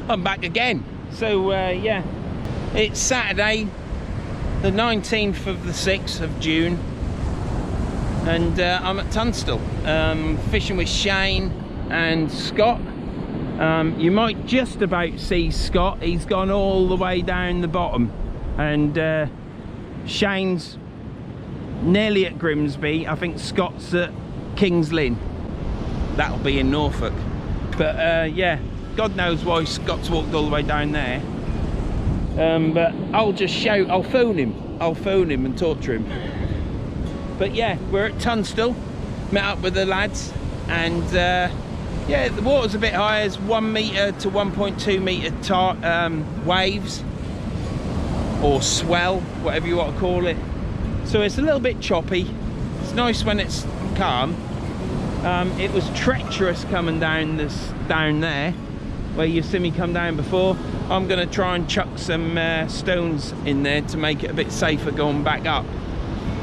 I'm back again. So yeah, it's Saturday the 19th of the 6th of June, and I'm at Tunstall fishing with Shane and Scott. You might just about see Scott. He's gone all the way down the bottom, and Shane's nearly at Grimsby. I think Scott's at King's Lynn. That'll be in Norfolk. But yeah, God knows why Scott's walked all the way down there. But I'll just shout, I'll phone him and talk to him. But yeah, we're at Tunstall, met up with the lads, and yeah, the water's a bit high. It's 1 metre to 1.2 metre waves, or swell, whatever you want to call it. So it's a little bit choppy. It's nice when it's calm. It was treacherous coming down there where you see me come down before. I'm going to try and chuck some stones in there to make it a bit safer going back up.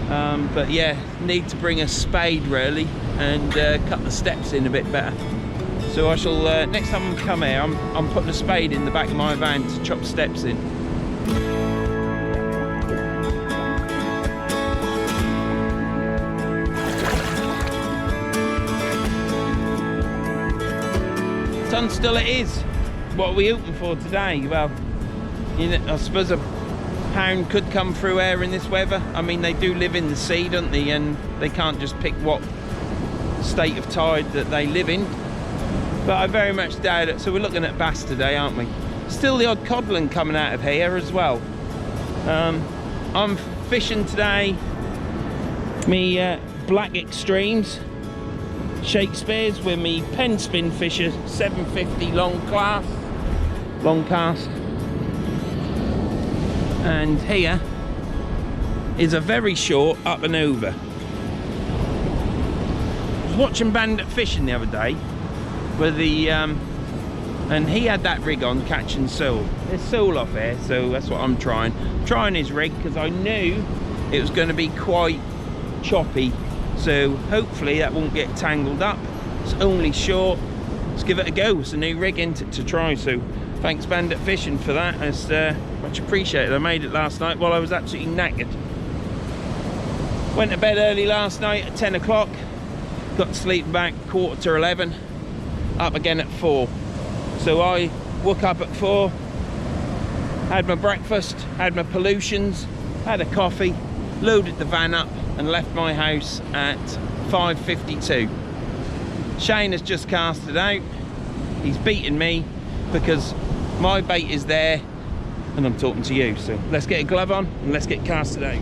But yeah, need to bring a spade really and cut the steps in a bit better. So I shall, next time I come here, I'm putting a spade in the back of my van to chop steps in. Tunstall it is. What are we hoping for today? Well, you know, I suppose a pound could come through here in this weather. I mean, they do live in the sea, don't they? And they can't just pick what state of tide that they live in. But I very much doubt it. So we're looking at bass today, aren't we? Still the odd codlin coming out of here as well. I'm fishing today me Black Extremes Shakespeare's with me Pen Spin Fisher 750 long cast. And here is a very short up and over. I was watching Bandit fishing the other day with the and he had that rig on catching sole. There's sole off here, so that's what I'm trying his rig, because I knew it was going to be quite choppy, so hopefully that won't get tangled up. It's only short. Let's give it a go. It's a new rig to try, so thanks Bandit Fishing for that. It's much appreciated. I made it last night while I was absolutely knackered. Went to bed early last night at 10 o'clock, got to sleep back 11:15, up again at 4. So I woke up at 4, had my breakfast, had my pollutions, had a coffee, loaded the van up and left my house at 5:52. Shane has just cast it out. He's beaten me because my bait is there and I'm talking to you. So let's get a glove on and let's get casted out.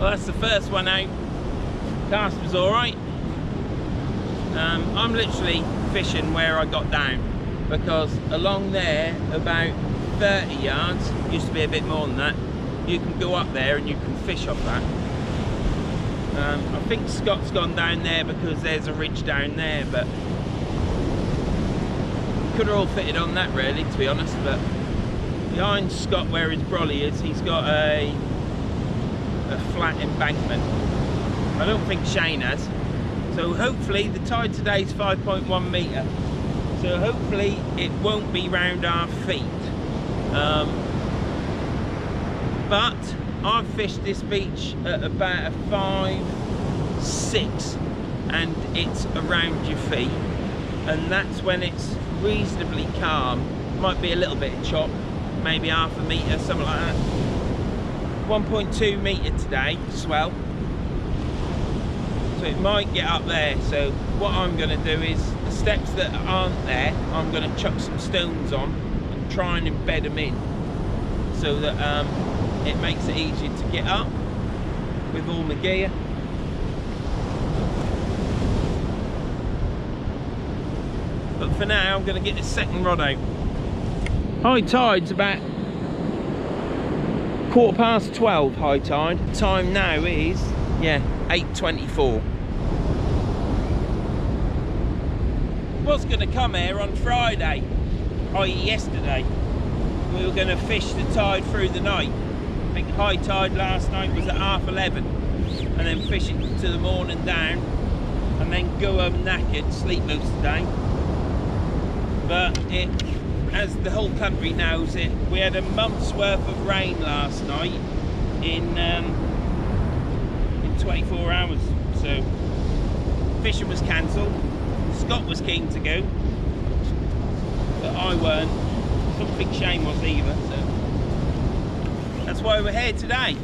Well, that's the first one out. Cast was alright. I'm literally fishing where I got down, because along there about 30 yards, used to be a bit more than that, you can go up there and you can fish off that. I think Scott's gone down there because there's a ridge down there, but could have all fitted on that really, to be honest. But behind Scott where his brolly is, he's got a flat embankment. I don't think Shane has. So hopefully the tide today is 5.1 metre. So hopefully it won't be round our feet. But I've fished this beach at about a 5-6 and it's around your feet, and that's when it's reasonably calm. Might be a little bit of chop, maybe half a metre, something like that. 1.2 metre today, swell. so it might get up there. So what I'm going to do is the steps that aren't there, I'm going to chuck some stones on and try and embed them in, so that it makes it easier to get up with all my gear. But for now, I'm going to get this second rod out. High tide's about 12:15 high tide. Time now is, yeah, 8:24. Was going to come here on Friday, i.e. yesterday. We were going to fish the tide through the night. I think high tide last night was at 11:30, and then fish it to the morning down, and then go home knackered, sleep most of the day. But it, as the whole country knows it, we had a month's worth of rain last night in 24 hours. So fishing was cancelled. Scott was keen to go, but I weren't. I don't think Shane was either. So that's why we're here today.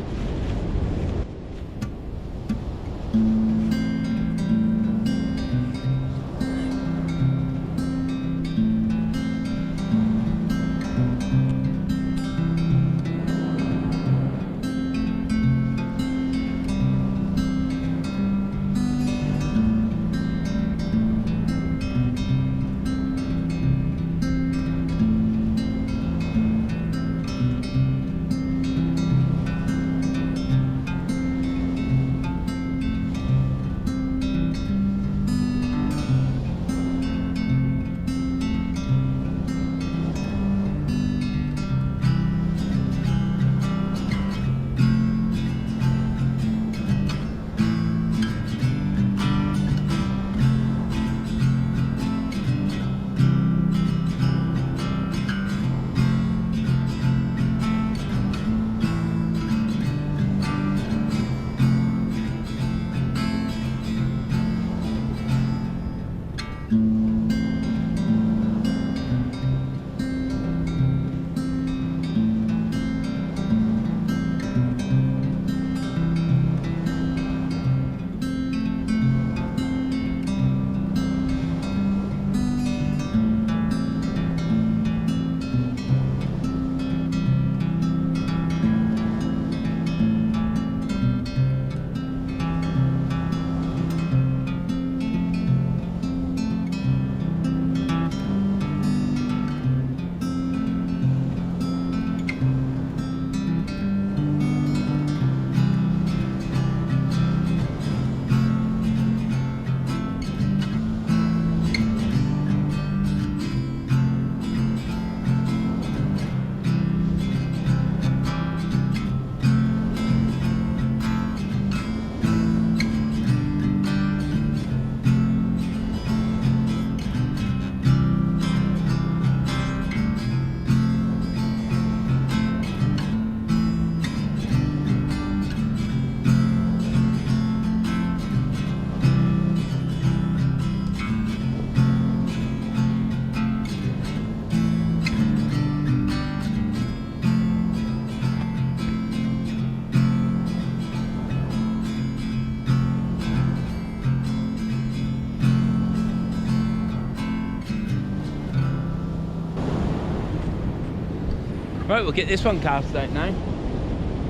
Right, we'll get this one cast out now.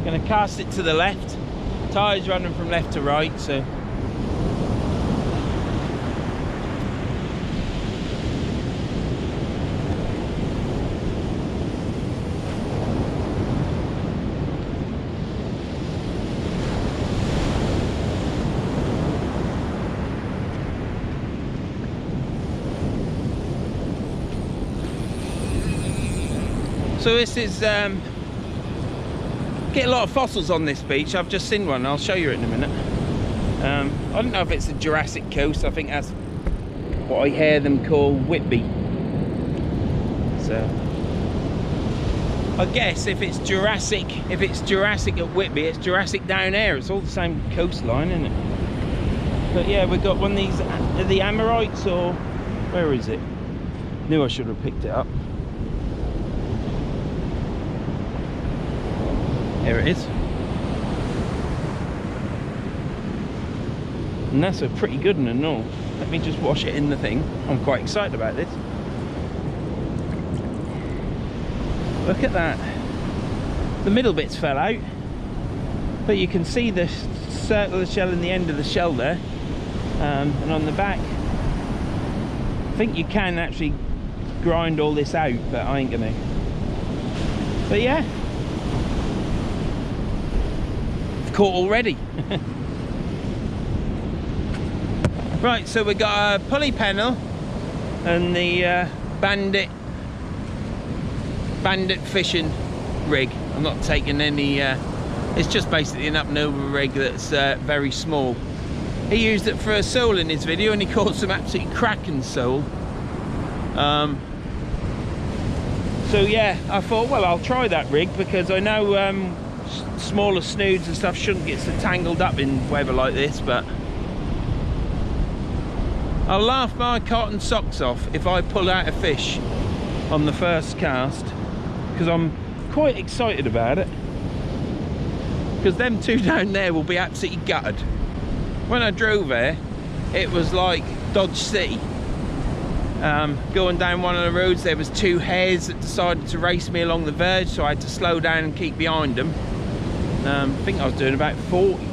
Gonna cast it to the left. Tide's running from left to right, so. So this is, get a lot of fossils on this beach. I've just seen one, I'll show you it in a minute. I don't know if it's a Jurassic coast, I think that's what I hear them call Whitby. So, I guess if it's Jurassic at Whitby, it's Jurassic down here. It's all the same coastline, isn't it? But yeah, we've got one of these, are the Amorites, or where is it? Knew I should have picked it up. Here it is. And that's a pretty good one and all. Let me just wash it in the thing. I'm quite excited about this. Look at that. The middle bits fell out, but you can see the circle of the shell in the end of the shell there, and on the back. I think you can actually grind all this out, but I ain't gonna. But yeah, I've caught already. Right, so we got a pulley pennel and the bandit fishing rig. I'm not taking any, it's just basically an up and over rig that's very small. He used it for a sole in his video and he caught some absolutely cracking sole. So yeah, I thought, well, I'll try that rig because I know smaller snoods and stuff shouldn't get so tangled up in weather like this, but I'll laugh my cotton socks off if I pull out a fish on the first cast, because I'm quite excited about it, because them two down there will be absolutely gutted. When I drove there, it was like Dodge City. Going down one of the roads, there was two hares that decided to race me along the verge, so I had to slow down and keep behind them. I think I was doing about 40,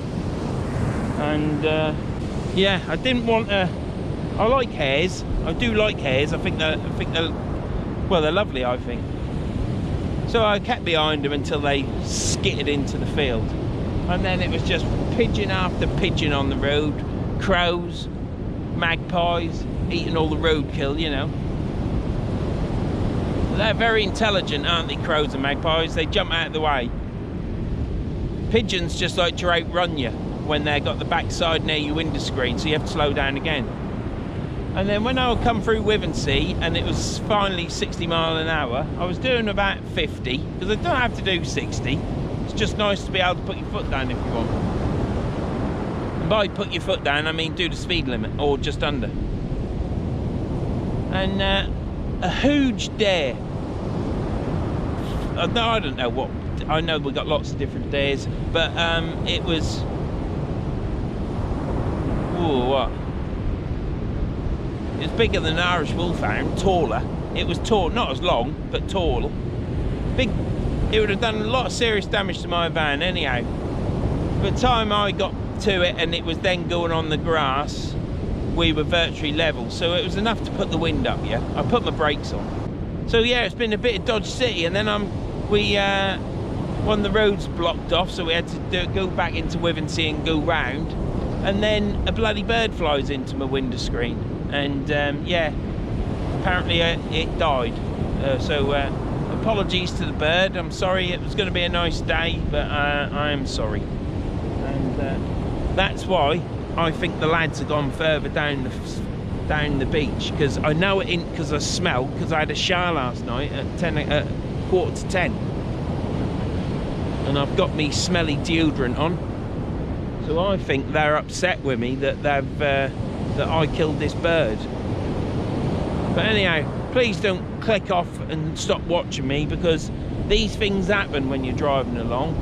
and yeah, I didn't want to. I like hares. I do like hares. I think they're well, they're lovely, I think. So I kept behind them until they skittered into the field, and then it was just pigeon after pigeon on the road, crows, magpies, eating all the roadkill, you know. They're very intelligent, aren't they, crows and magpies? They jump out of the way. Pigeons just like to outrun you when they've got the backside near your window screen, so you have to slow down again. And then when I would come through Wivensea and it was finally 60 mile an hour, I was doing about 50, because I don't have to do 60. It's just nice to be able to put your foot down if you want. And by put your foot down, I mean do the speed limit, or just under. And a huge dare. No, I don't know what. I know we've got lots of different dares, but it was. Ooh, what? It was bigger than an Irish wolfhound, taller. It was tall, not as long, but tall. Big. It would have done a lot of serious damage to my van anyhow. By the time I got to it and it was then going on the grass, we were virtually level, so it was enough to put the wind up. Yeah, I put my brakes on. So yeah, it's been a bit of Dodge City, and then one of the roads blocked off, so we had to go back into Wivensea and go round, and then a bloody bird flies into my window screen, and yeah, apparently it died. So apologies to the bird. I'm sorry. It was going to be a nice day, but I am sorry, and that's why I think the lads have gone further down the beach, because I know it, because I smell, because I had a shower last night at 10:15, and I've got me smelly deodorant on, so I think they're upset with me that that I killed this bird. But anyhow, please don't click off and stop watching me, because these things happen when you're driving along.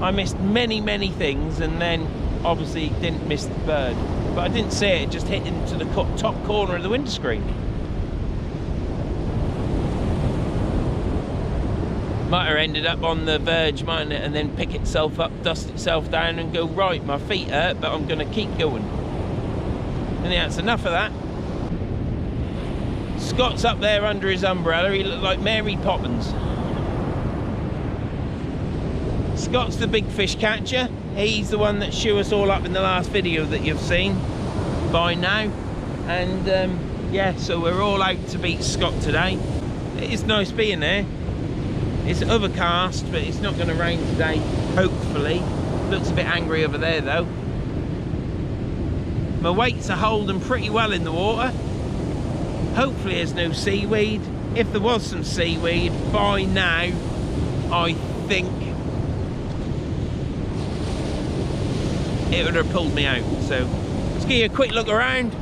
I missed many things, and then obviously didn't miss the bird, but I didn't see it. It just hit into the top corner of the windscreen. Might have ended up on the verge, mightn't it, and then pick itself up, dust itself down and go, right, my feet hurt, but I'm going to keep going. And yeah, that's enough of that. Scott's up there under his umbrella. He looked like Mary Poppins. Scott's the big fish catcher. He's the one that shoo us all up in the last video that you've seen by now. And yeah, so we're all out to beat Scott today. It is nice being there. It's overcast, but it's not going to rain today, hopefully. Looks a bit angry over there though. My weights are holding pretty well in the water. Hopefully there's no seaweed. If there was some seaweed, by now, I think it would have pulled me out. So let's give you a quick look around.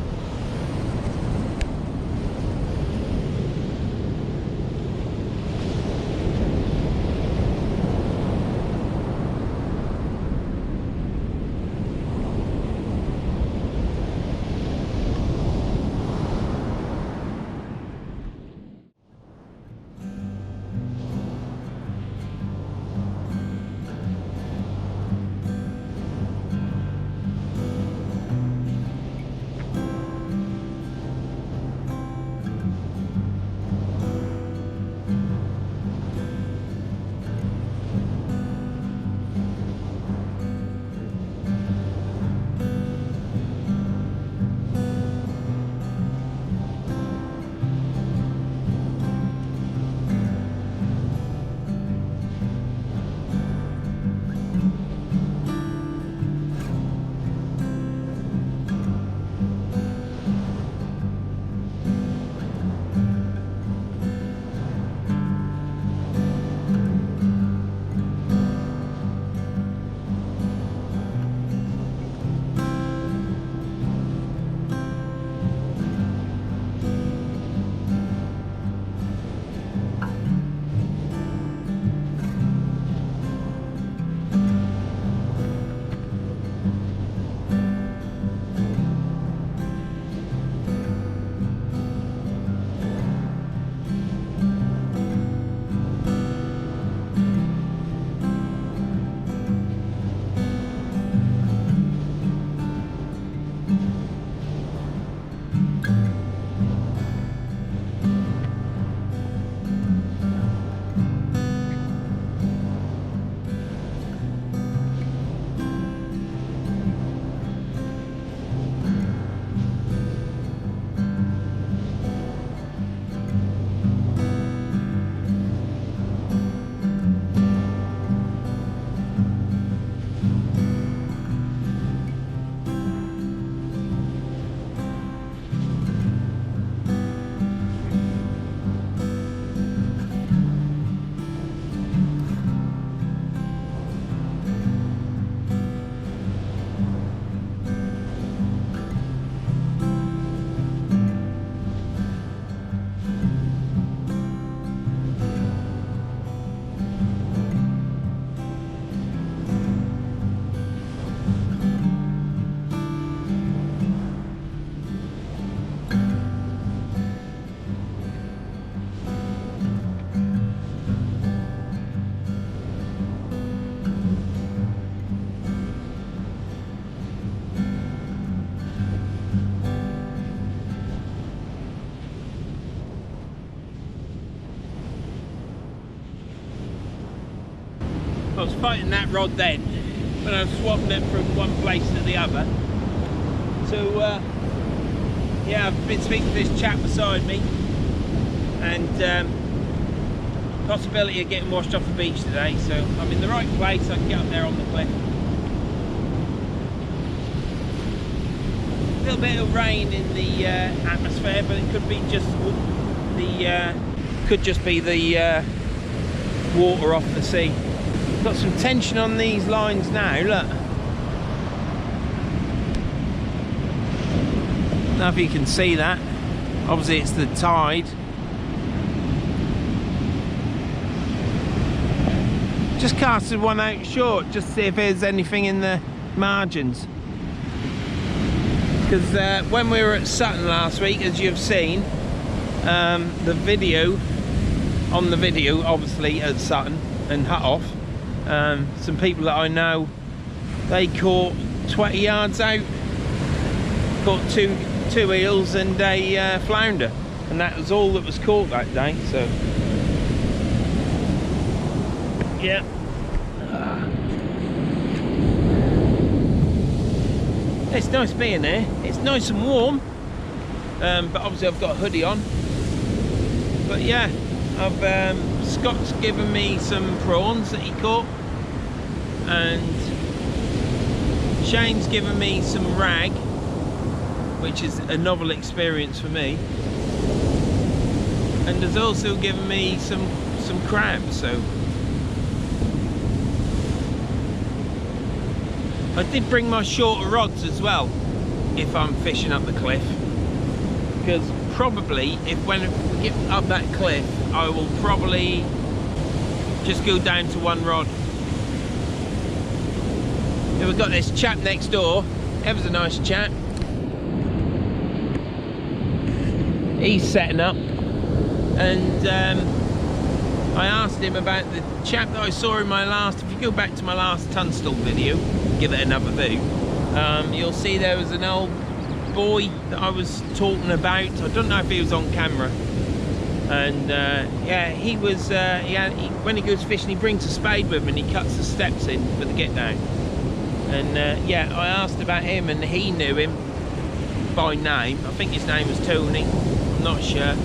I was fighting that rod then, but I was swapping it from one place to the other. So yeah, I've been speaking to this chap beside me, and possibility of getting washed off the beach today, so I'm in the right place. I can get up there on the cliff. A little bit of rain in the atmosphere, but it could be just the water off the sea. Got some tension on these lines now, look. Don't know if you can see that. Obviously it's the tide. Just casted one out short, just to see if there's anything in the margins. Because when we were at Sutton last week, as you've seen, the video, obviously at Sutton and Hut Off, some people that I know, they caught 20 yards out, caught two eels and a flounder, and that was all that was caught that day. So yeah. It's nice being there. It's nice and warm, but obviously I've got a hoodie on. But yeah, Scott's given me some prawns that he caught, and Shane's given me some rag, which is a novel experience for me, and has also given me some crabs. So I did bring my shorter rods as well if I'm fishing up the cliff, because probably when we get up that cliff I will probably just go down to one rod. And we've got this chap next door. Ever's a nice chap. He's setting up, and I asked him about the chap that I saw in my last, if you go back to my last Tunstall video, give it another view, you'll see there was an old boy that I was talking about. I don't know if he was on camera, and yeah, he was when he goes fishing he brings a spade with him and he cuts the steps in for the get down. And yeah, I asked about him and he knew him by name. I think his name was Tony, I'm not sure.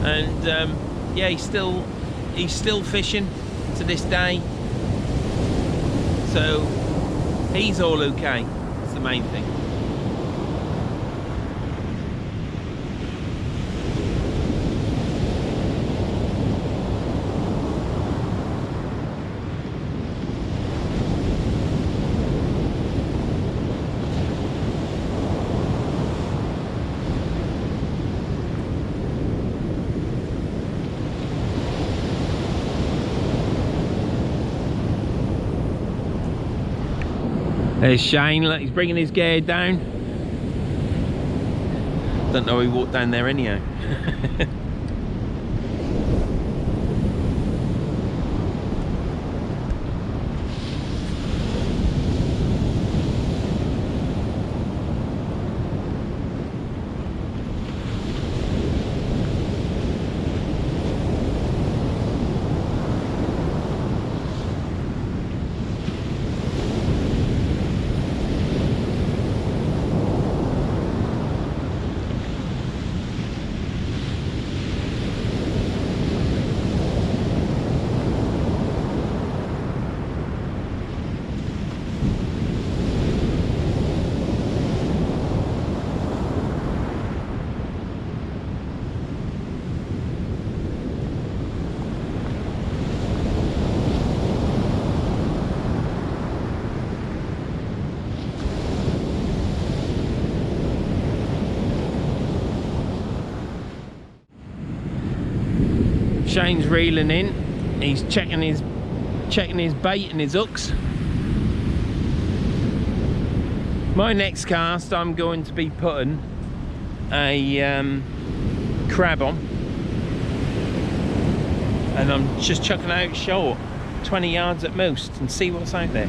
And yeah, he's still fishing to this day, so he's all okay. That's the main thing. There's Shane, look, he's bringing his gear down. Don't know he walked down there anyhow. Shane's reeling in. He's checking his bait and his hooks. My next cast, I'm going to be putting a crab on, and I'm just chucking out short, 20 yards at most, and see what's out there.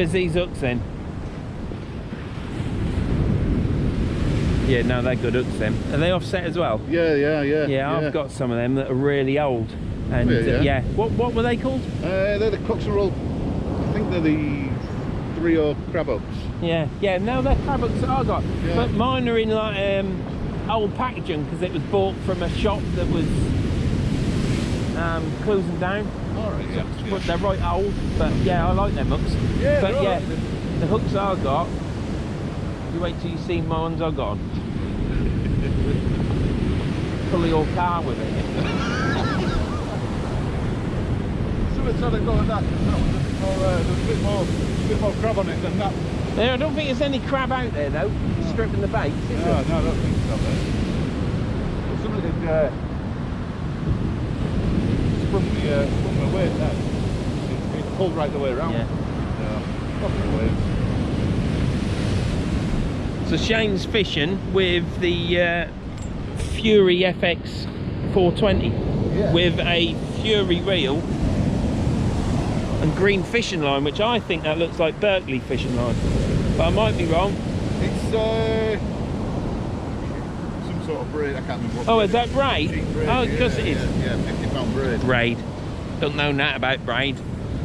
Where's these hooks then? Yeah, no, they're good hooks then. Are they offset as well? Yeah, I've got some of them that are really old. And yeah. What were they called? They're the cockerel. I think they're the 3/0 crab hooks. Yeah, no, they're crab hooks that I got. Yeah. But mine are in like old packaging because it was bought from a shop that was closing down. Alright, yeah. But they're right old, but yeah, I like them hooks. Yeah, but yeah, right. the hooks I got, you wait till you see my ones I got. Pull your car with it. Someone tried to go at that, because that was a bit more, there's a bit more crab on it than that. Yeah, I don't think there's any crab out there though, stripping the bait. No, I don't think so, mate. But somebody had sprung the weight then. It pulled right the way around. Yeah. Fucking waves. So Shane's fishing with the Fury FX 420 with a Fury reel and green fishing line, which I think that looks like Berkeley fishing line, but I might be wrong. It's some sort of braid, I can't remember what. Oh, is that braid? Oh, because it is. Yeah, £50 braid. Braid. Don't know that about braid.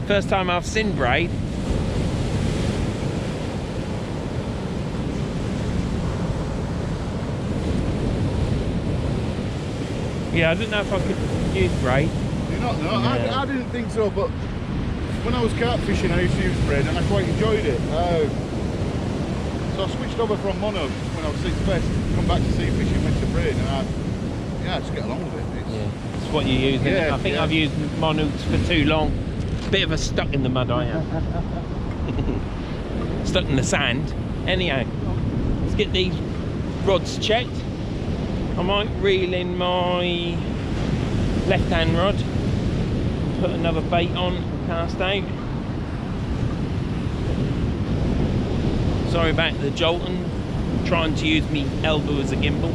First time I've seen braid. Yeah, I didn't know if I could use braid. Do you not know? Yeah. I didn't think so, but when I was carp fishing I used to use braid and I quite enjoyed it. So I switched over from mono when I was 6th best, come back to sea fishing, went to braid, and I just get along with it. It's what you use, isn't it? I think I've used monos for too long. Bit of a stuck in the mud I am. Stuck in the sand. Anyhow, let's get these rods checked. I might reel in my left hand rod, put another bait on and cast out. Sorry about the jolting, trying to use me elbow as a gimbal.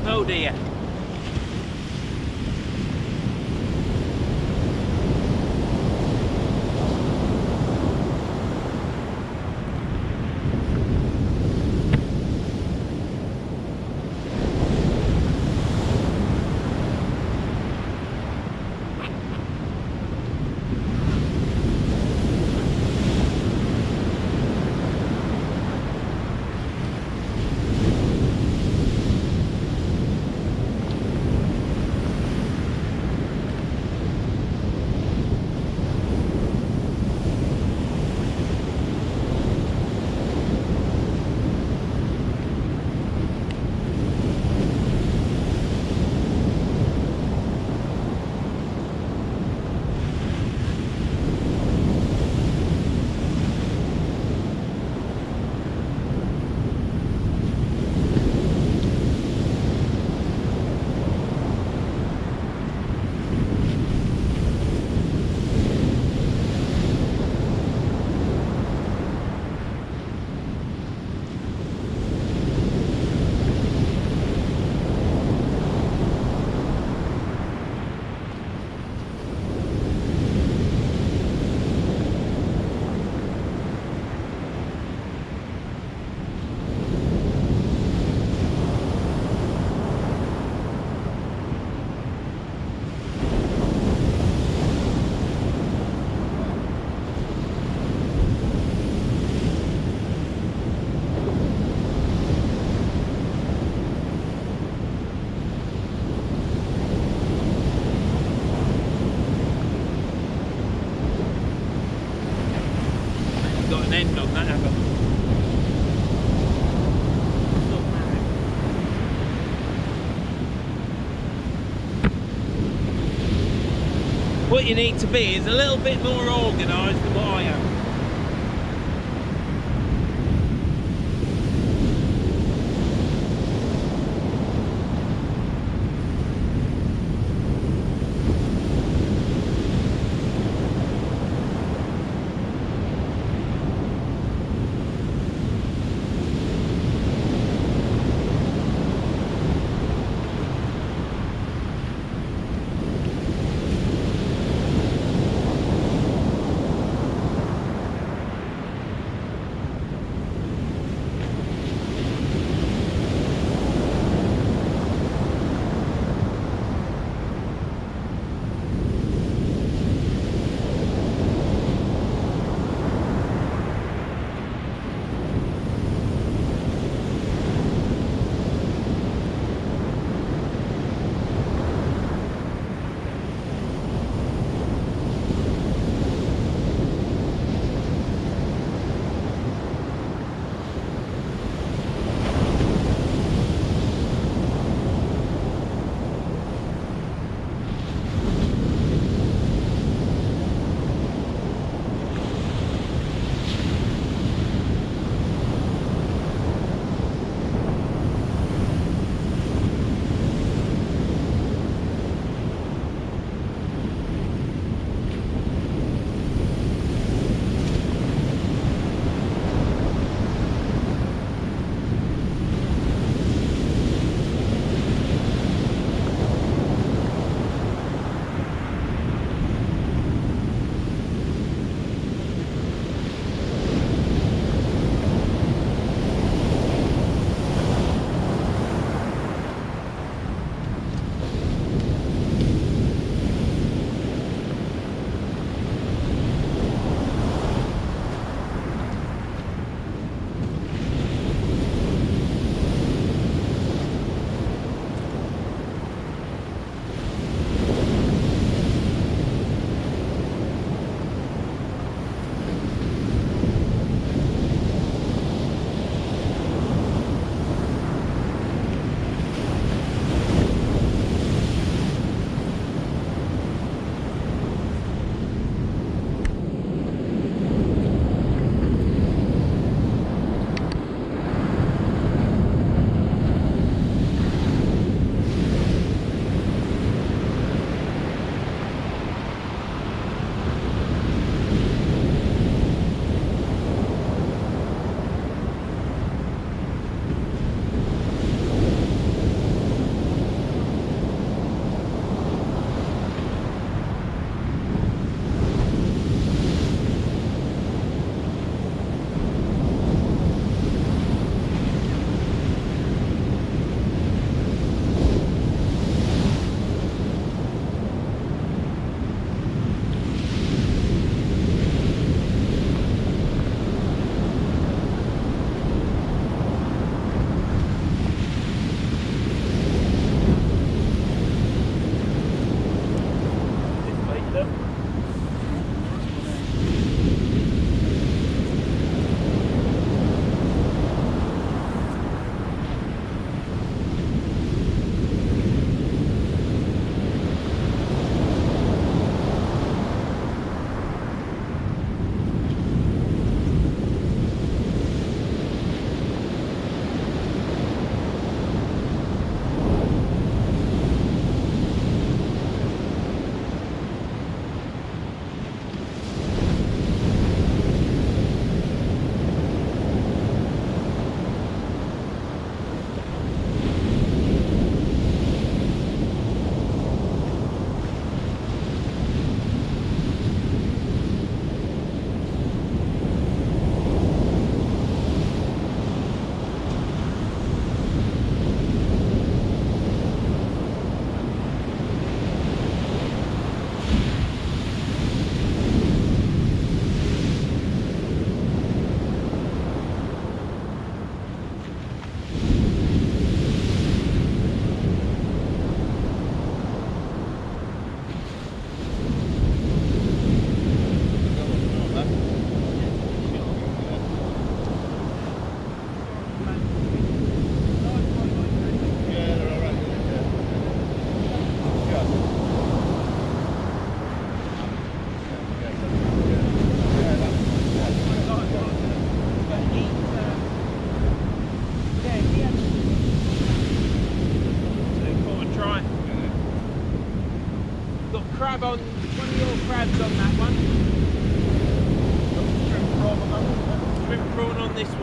Oh dear. never. What you need to be is a little bit more organised than what I am.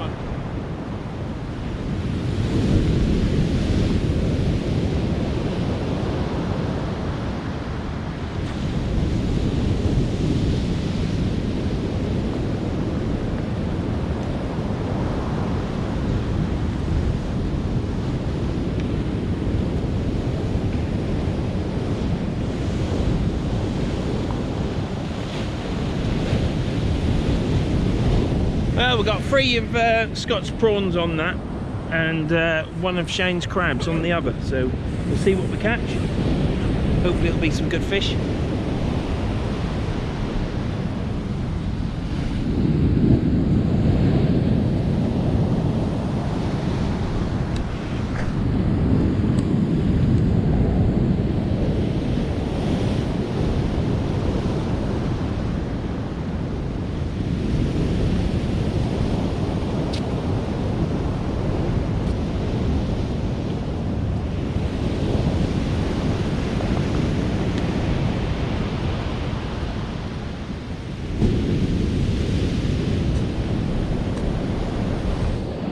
man. Well, we've got 3 of Scott's prawns on that, and 1 of Shane's crabs on the other, so we'll see what we catch. Hopefully it'll be some good fish.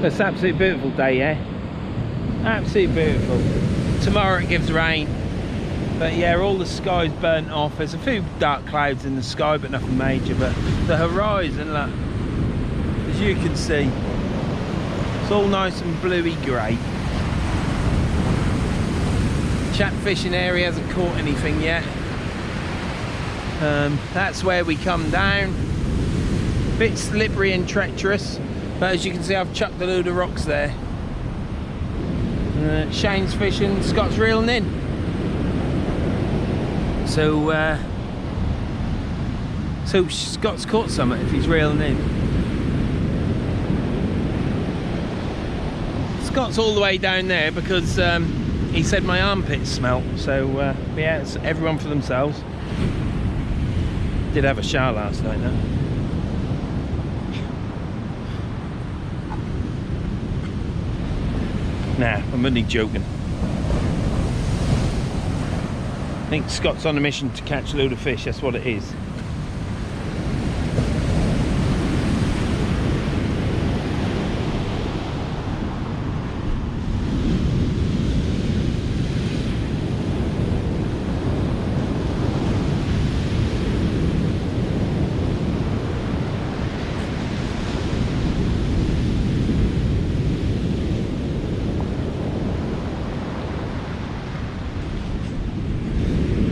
It's an absolutely beautiful day, yeah? Absolutely beautiful. Tomorrow it gives rain, but yeah, all the sky's burnt off. There's a few dark clouds in the sky, but nothing major. But the horizon, look, as you can see, it's all nice and bluey grey. Chap fishing area hasn't caught anything yet. That's where we come down. Bit slippery and treacherous. But as you can see, I've chucked a load of rocks there. Shane's fishing, Scott's reeling in. So Scott's caught some if he's reeling in. Scott's all the way down there because he said my armpits smelt. So yeah, it's everyone for themselves. Did have a shower last night though. Nah, I'm only joking. I think Scott's on a mission to catch a load of fish, that's what it is.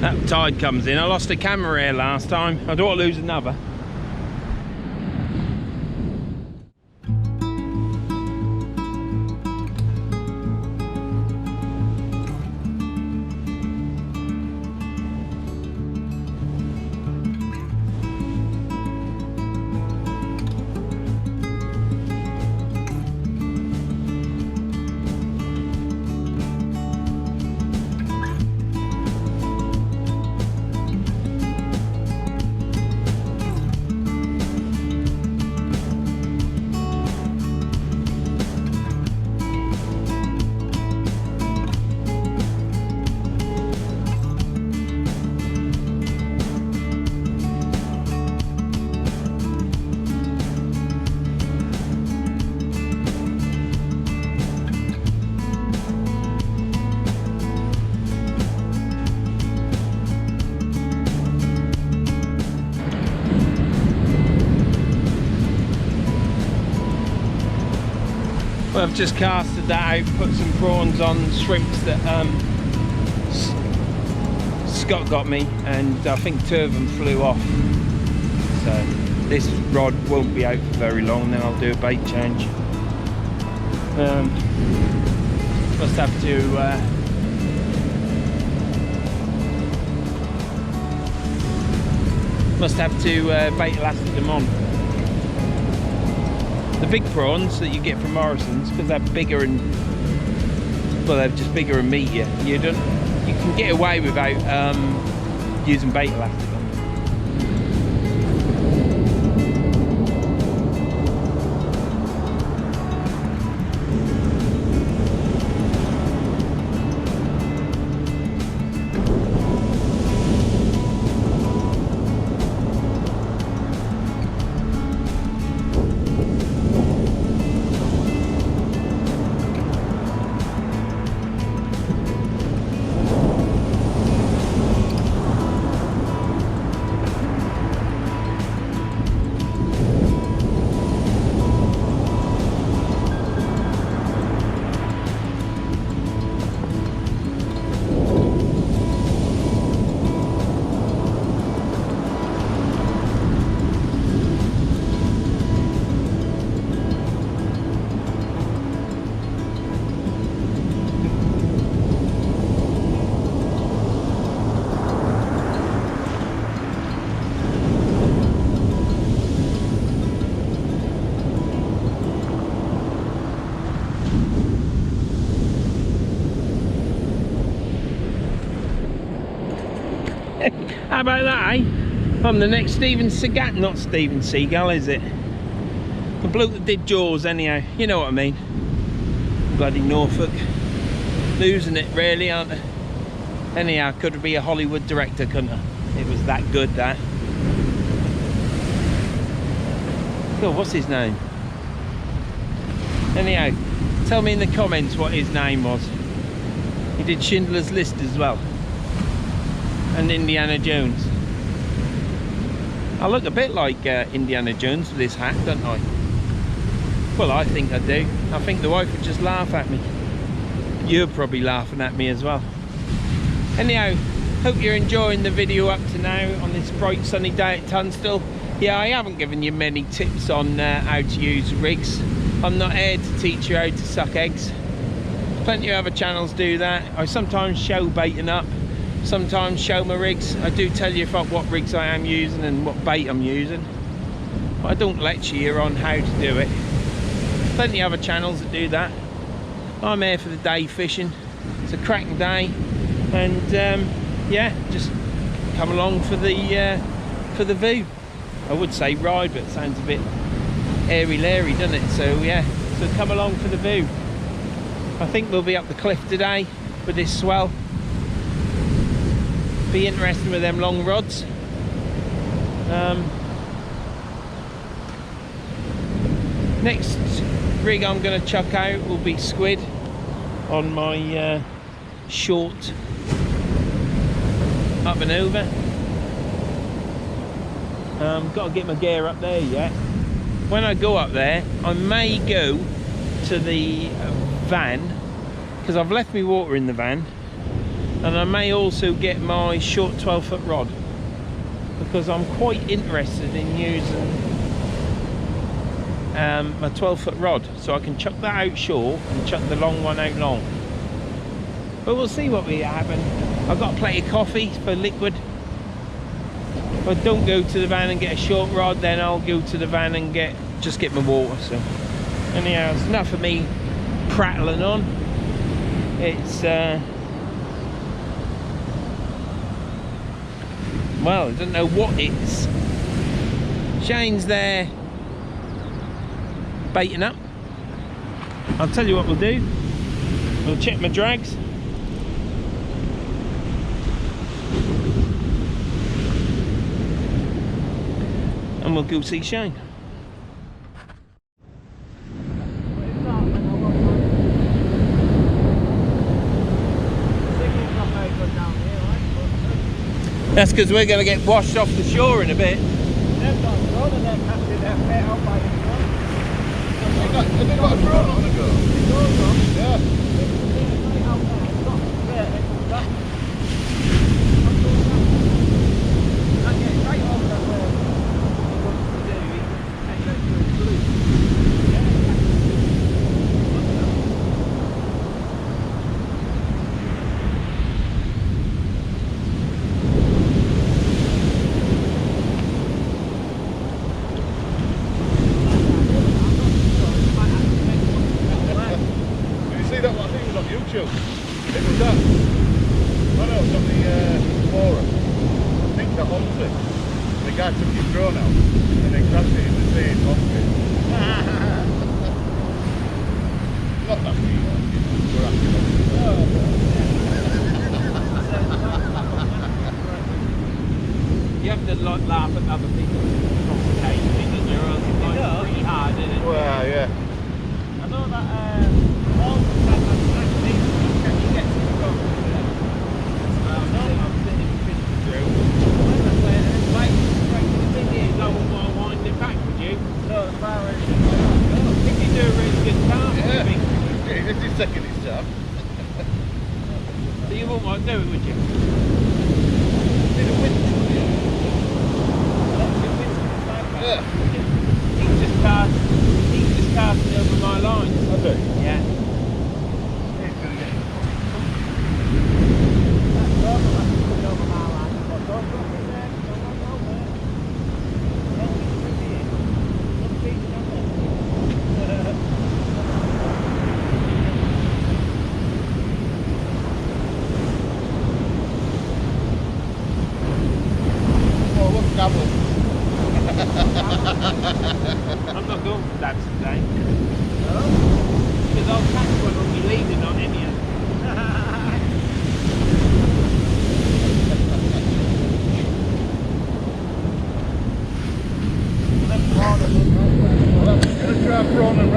That tide comes in. I lost a camera here last time. I don't want to lose another. Well, I've just casted that out, put some prawns on shrimps that Scott got me, and I think 2 of them flew off. So this rod won't be out for very long, then I'll do a bait change. Must have to bait elastic them on. The big prawns that you get from Morrison's, because they're bigger and, well, they're just bigger and meatier. You can get away without using bait elastic. How about that, eh? I'm the next Steven Seagal, not Steven Seagal, is it? The bloke that did Jaws, anyhow. You know what I mean? Bloody Norfolk. Losing it, really, aren't they? Anyhow, could be a Hollywood director, couldn't I? It was that good, that. God, what's his name? Anyhow, tell me in the comments what his name was. He did Schindler's List as well. And Indiana Jones. I look a bit like Indiana Jones with this hat, don't I? Well, I think I do. I think the wife would just laugh at me. You're probably laughing at me as well. Anyhow, hope you're enjoying the video up to now on this bright sunny day at Tunstall. Yeah, I haven't given you many tips on how to use rigs. I'm not here to teach you how to suck eggs. Plenty of other channels do that. I sometimes show baiting up, sometimes show my rigs. I do tell you what rigs I am using and what bait I'm using. But I don't lecture you on how to do it. Plenty of other channels that do that. I'm here for the day fishing. It's a cracking day, and yeah, just come along for the view. I would say ride, but it sounds a bit airy-lairy, doesn't it? So yeah, so come along for the view. I think we'll be up the cliff today with this swell. Be interesting with them long rods. Next rig I'm going to chuck out will be squid on my short up and over. Got to get my gear up there yet. When I go up there, I may go to the van, because I've left my water in the van, and I may also get my short 12-foot rod, because I'm quite interested in using my 12-foot rod, so I can chuck that out short and chuck the long one out long. But we'll see what we happen. I've got a plate of coffee for liquid. If I don't go to the van and get a short rod, then I'll go to the van and just get my water. So anyhow, it's enough of me prattling on. It's well, I don't know what it's. Shane's there baiting up. I'll tell you what we'll do. We'll check my drags. And we'll go see Shane. That's because we're going to get washed off the shore in a bit. Have they got a drone on the go? Yeah. It was that. Oh no, it's on the forum. I think that owns it. The guy took his drone out and then crashed it in the sea in Austria. Not that we we're after You have to like laugh at other people's complications and your own like pretty hard, isn't it? Well, yeah. I know that all the time actually can you get to the boat? I'm sitting fishing through. Like the thing is, I wouldn't want to wind it back, would you? No, as far as I think you do a really good time. Yeah. This is second his time. So you wouldn't want to do it, would you? Did a wind? Yeah. He's just casting over my lines. I do. Yeah.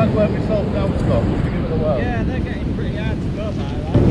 back where myself now, Scott, just to give it a whirl. Yeah, they're getting pretty hard to go by, like.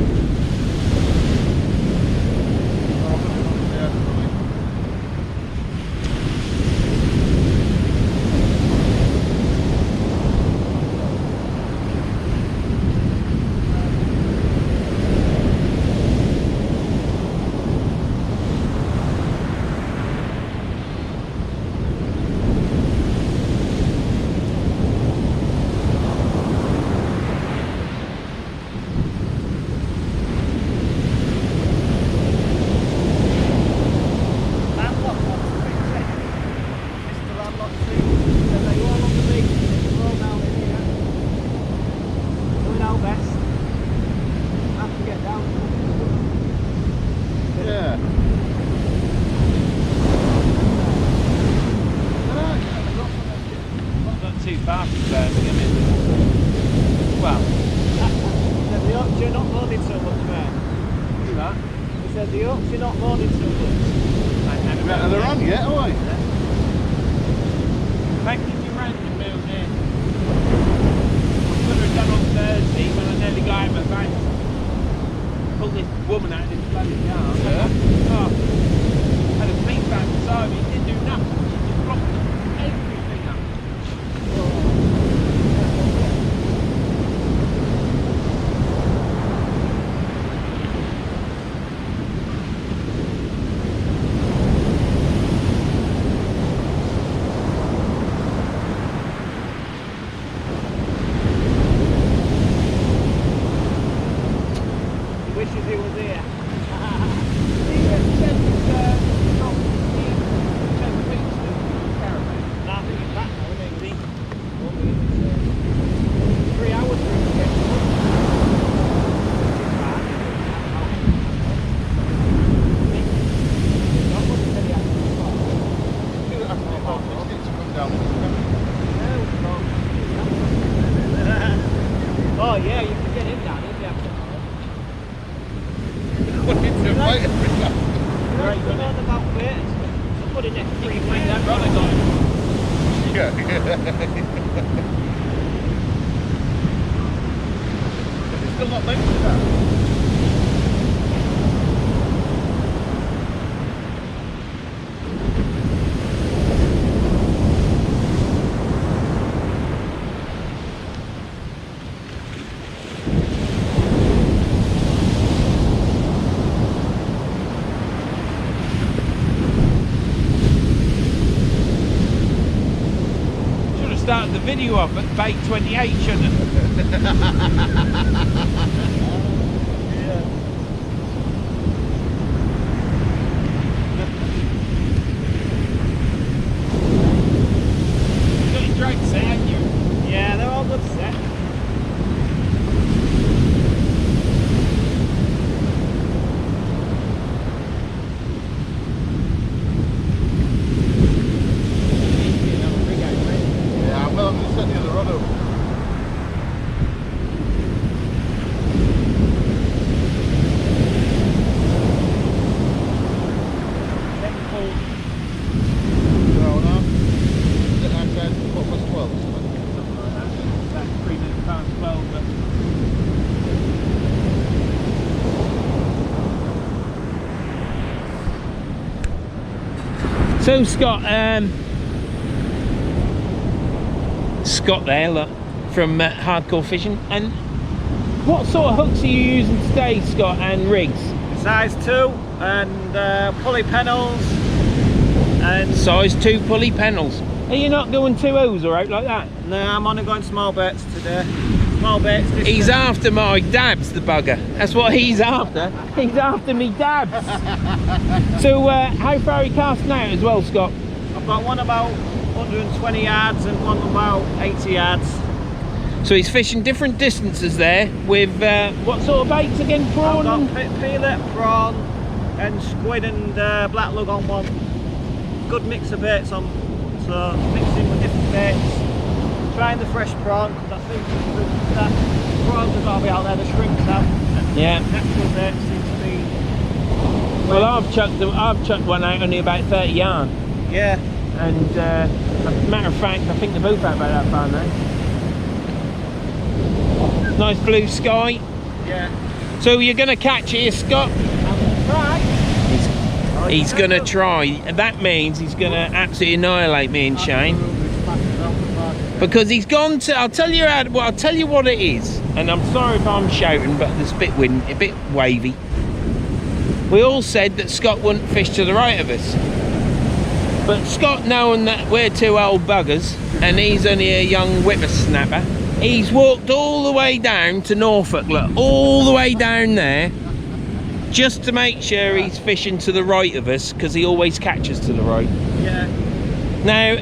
Started the video off at bait 28, shouldn't it? You got your drag set, haven't you? Yeah, they're all good set. So Scott, Scott there, look, from Hardcore Fishing. And what sort of hooks are you using today, Scott, and rigs? Size 2 and pulley pennels. And size 2 pulley pennels. Are you not going 2 O's or out like that? No, I'm only going small baits today. Small baits. He's after my dabs, the bugger. That's what he's after. He's after me dabs. So how far are you casting out as well, Scott? I've got one about 120 yards and one about 80 yards. So he's fishing different distances there with what sort of baits again? Prawn? I've got peelet, prawn and squid and black lug on one. Good mix of baits on, so mixing with different baits. Trying the fresh prawn, because I think that prawns have got to be out there, the shrimps have. Yeah. Natural baits seem to be... Well, I've chucked one out only about 30 yards. Yeah. And as a matter of fact, I think they're both out about that far now. Nice blue sky. Yeah. So you're going to catch here, Scott? He's going to try. And that means he's going to absolutely annihilate me and Shane. Because he's gone to, I'll tell you what it is. And I'm sorry if I'm shouting, but there's a bit wind, a bit wavy. We all said that Scott wouldn't fish to the right of us. But Scott, knowing that we're two old buggers and he's only a young whippersnapper, he's walked all the way down to Norfolk, look, all the way down there, just to make sure he's fishing to the right of us, because he always catches to the right. Yeah. Now,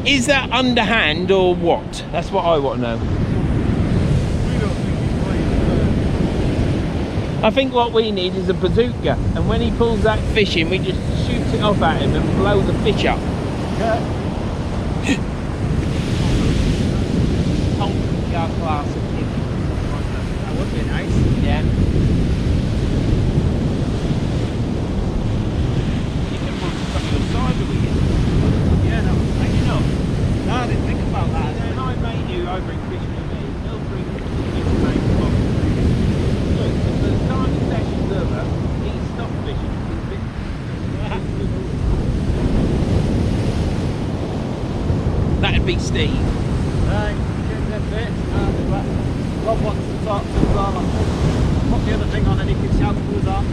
is that underhand or what? That's what I want to know. I think what we need is a bazooka, and when he pulls that fish in, we just shoot it off at him and blow the fish up. Yeah. Car class of kid. That would be nice. Yeah. You can put stuff on the side of it. Yeah, that was nice. You know. No, I didn't think about that. Then I mate you, I bring fish with me. He'll bring fish mate box. Look, if the time the session's over, he stopped fishing. That'd be Steve. Right, get that bit. Rob wants to talk to us all. Put the other thing on and he can shout who's on.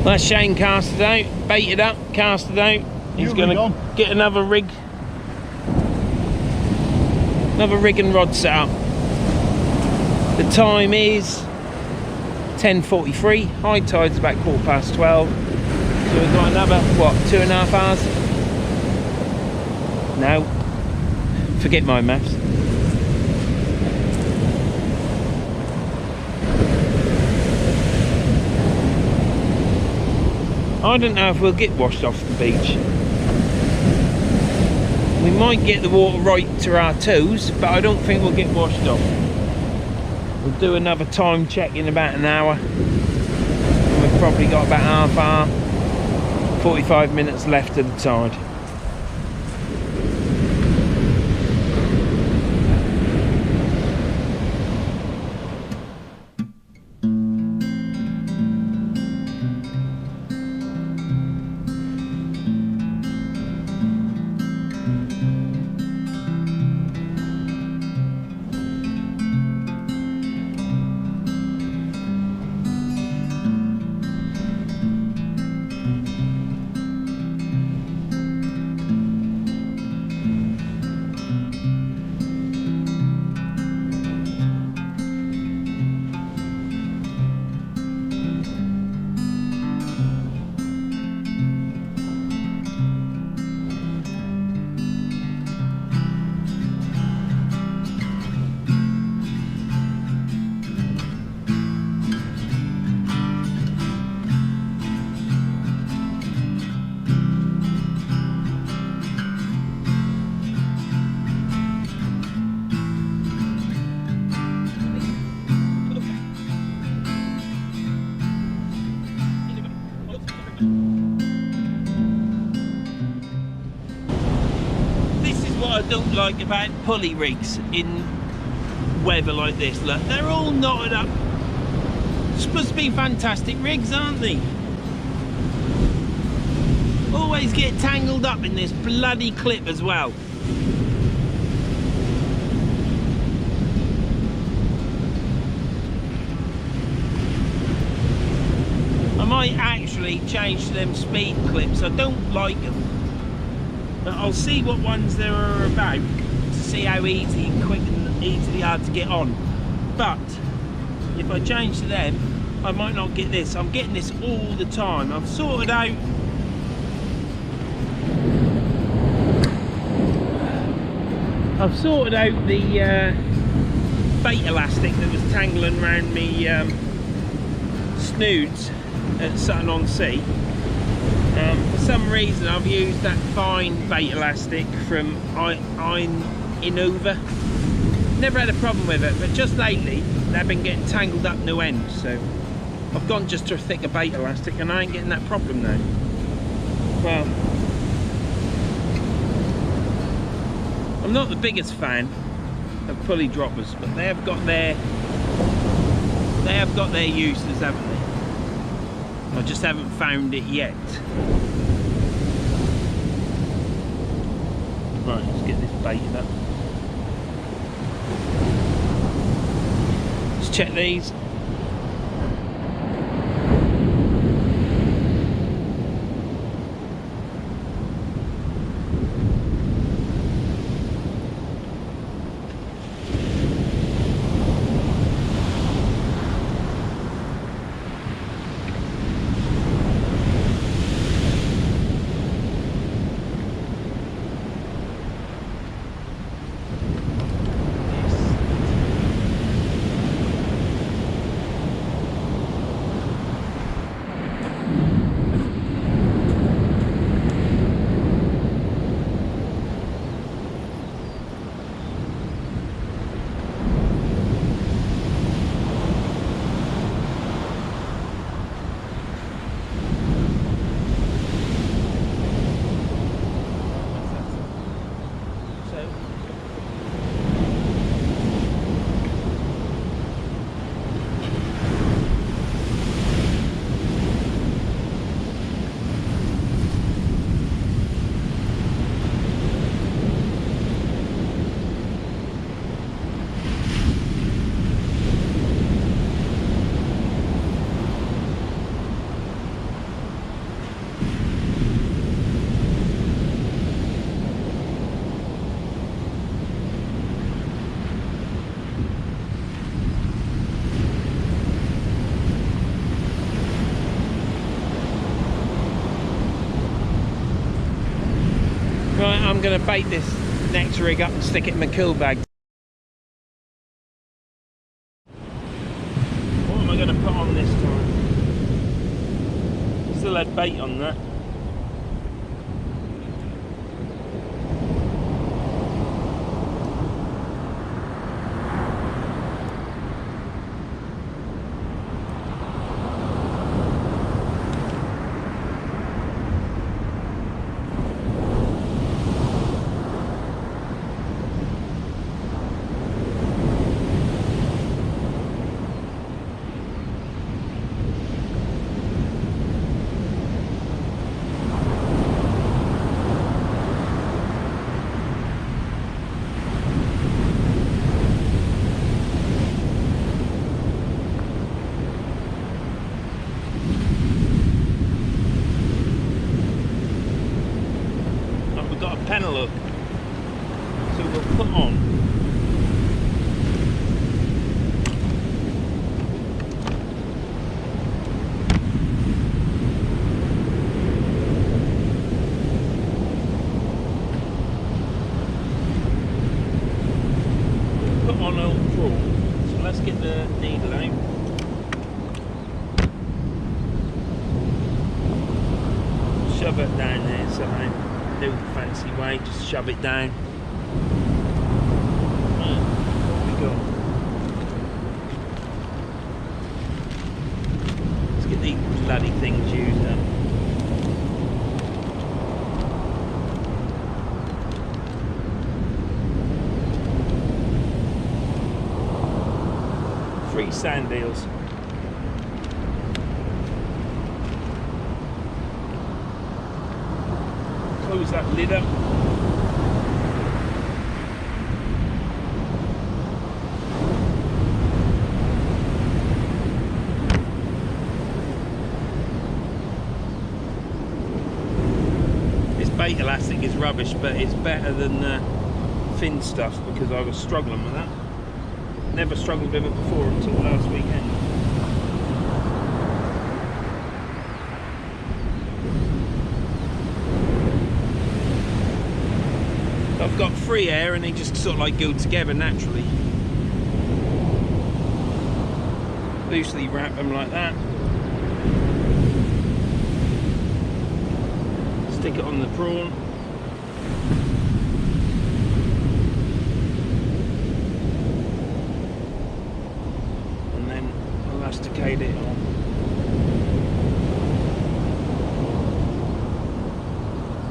That's Shane casted out, baited up, casted out. He's going to get another rig and rod set up. The time is 10:43. High tide's about 12:15. So we've got another, what, 2.5 hours? No, forget my maths. I don't know if we'll get washed off the beach. We might get the water right to our toes, but I don't think we'll get washed off. We'll do another time check in about an hour. And we've probably got about half hour, 45 minutes left of the tide. I don't like about pulley rigs in weather like this. Look, they're all knotted up. Supposed to be fantastic rigs, aren't they? Always get tangled up in this bloody clip as well. I might actually change to them speed clips. I don't like them. But I'll see what ones there are about to see how easy and quick and easy they are to get on. But if I change to them, I might not get this. I'm getting this all the time. I've sorted out the bait elastic that was tangling around me snoods at Sutton on Sea. For some reason I've used that fine bait elastic from Innova. Never had a problem with it, but just lately they've been getting tangled up no end, so I've gone just to a thicker bait elastic and I ain't getting that problem now. Well, I'm not the biggest fan of pulley droppers, but they have got their uses, haven't they? I just haven't found it yet. Right, let's get this baited up. Let's check these. Right, I'm going to bait this next rig up and stick it in my cool bag. What am I going to put on this time? Still had bait on that. Panel hook, so we'll put on old trawl. So let's get the needle out. Shove it down there somehow. Do the fancy way, just shove it down. Right, what we got? Let's get these bloody things used up. Three sand eels. Close that lid up. This bait elastic is rubbish, but it's better than the fin stuff because I was struggling with that. Never struggled with it before until last weekend. I've got free air and they just sort of like go together naturally. Loosely wrap them like that. Stick it on the prawn. And then elasticate it on.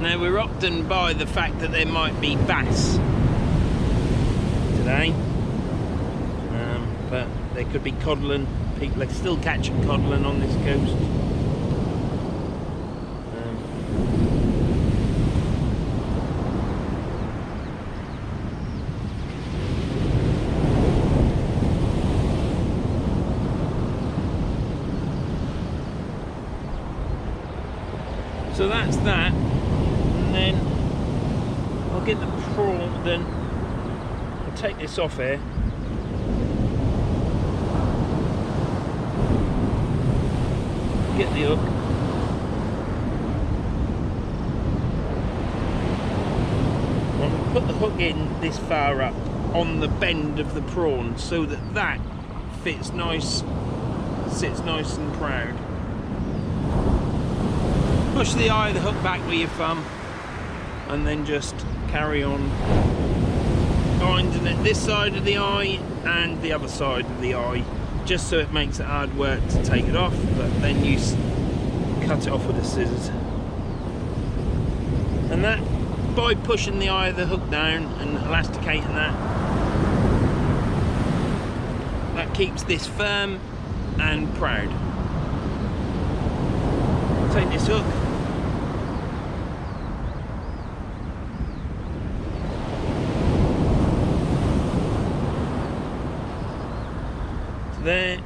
Now we're often by the fact that there might be bass today, but there could be codlin. People are still catching codlin on this coast. So that's that, and then I'll get the prawn, then I'll take this off here. Get the hook. I'll put the hook in this far up on the bend of the prawn so that that fits nice, sits nice and proud. Push the eye of the hook back with your thumb and then just carry on binding it this side of the eye and the other side of the eye, just so it makes it hard work to take it off, but then you cut it off with the scissors. And that, by pushing the eye of the hook down and elasticating that keeps this firm and proud. Take this hook, there,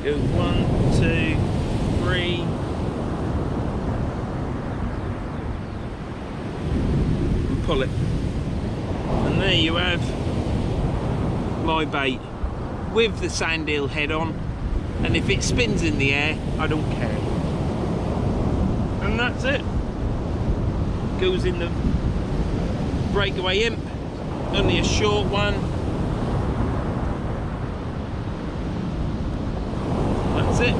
go 1, 2, 3, and pull it, and there you have my bait with the sand eel head on, and if it spins in the air I don't care, and that's it. Goes in the breakaway imp, only a short one. That's it.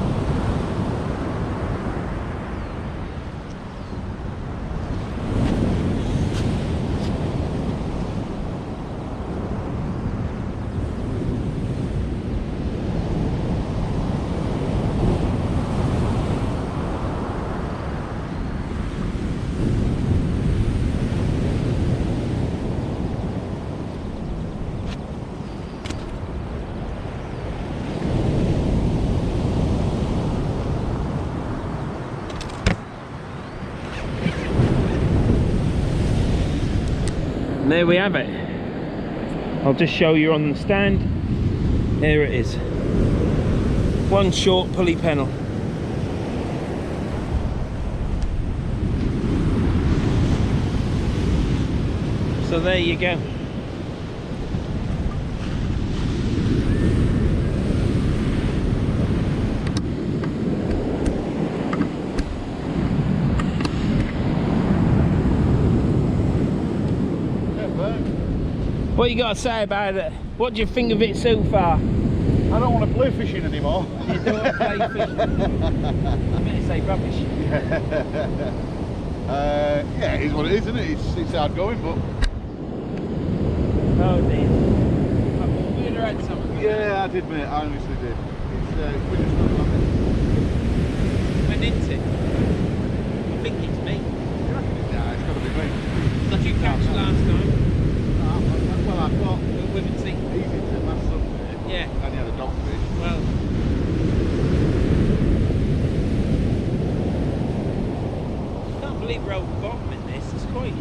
And there we have it. I'll just show you on the stand. Here it is. One short pulley pennel. So there you go. What you got to say about it? What do you think of it so far? I don't want to play fishing anymore. You don't want to play fishing? I meant to say rubbish. Yeah, it is what it is, isn't it? It's hard going, but... Oh dear. I thought we'd have had something. Yeah, I did, mate. I honestly did. We're just not on it. When is it? I think it's me. Yeah, it's got to be me. Did you catch last time? Well, I thought Women see. easy to last Sunday. Yeah. And he had a dogfish. Well. I can't believe we're over the bottom in this. It's quite.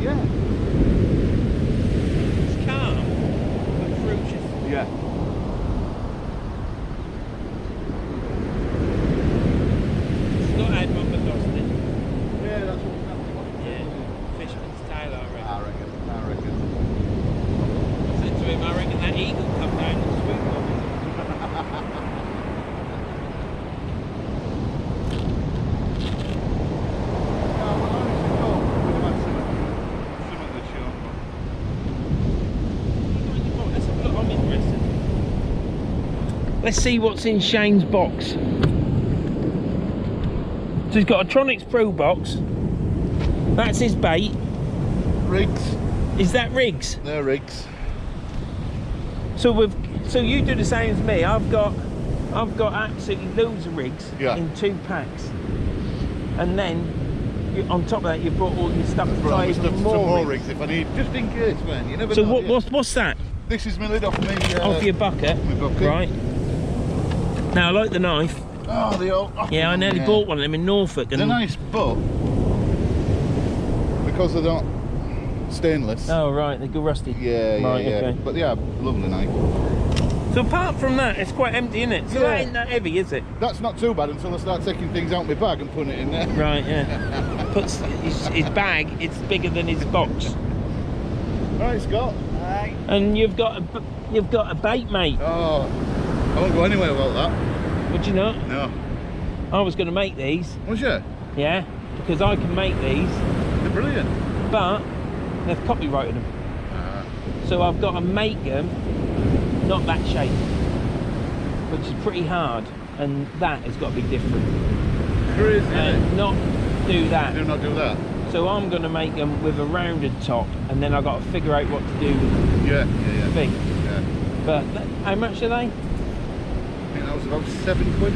Yeah. It's calm, but ferocious. Yeah. It's not had one but lost it. Yeah, that's what we Yeah. Fisherman's tail, I reckon. I reckon. I said to him, I reckon that eagle come down and swing on me. Let's have a look, I'm interested. Let's see what's in Shane's box. So he's got a Tronics Pro box. That's his bait. Rigs. Is that rigs? They're rigs. So you do the same as me. I've got absolutely loads of rigs in 2 packs, and then on top of that, you brought all your stuff to buy even more rigs if I need, just in case, man. You never so know. What's that? This is my lid off me. Off your bucket. My bucket. Right. Now I like the knife. Oh, the old. Oh, yeah, I nearly bought one of them in Norfolk. And they're nice, but because they're not stainless. Oh right, they go rusty. Yeah, yeah, right, yeah. Okay. But yeah, lovely knife. So apart from that, it's quite empty, isn't it? So that ain't that heavy, is it? That's not too bad until I start taking things out of my bag and putting it in there. Right, yeah. Puts his bag, it's bigger than his box. Right, Scott. Right. And you've got a bait, mate. Oh, I won't go anywhere without that. Would you not? No. I was going to make these. Was you? Yeah, because I can make these. They're brilliant. But they've copyrighted them. So I've got to make them not that shape, which is pretty hard, and that has got to be different. Crazy, And not do that. Do not do that. So I'm going to make them with a rounded top, and then I've got to figure out what to do with the thing. Yeah. But how much are they? I think that was about £7, was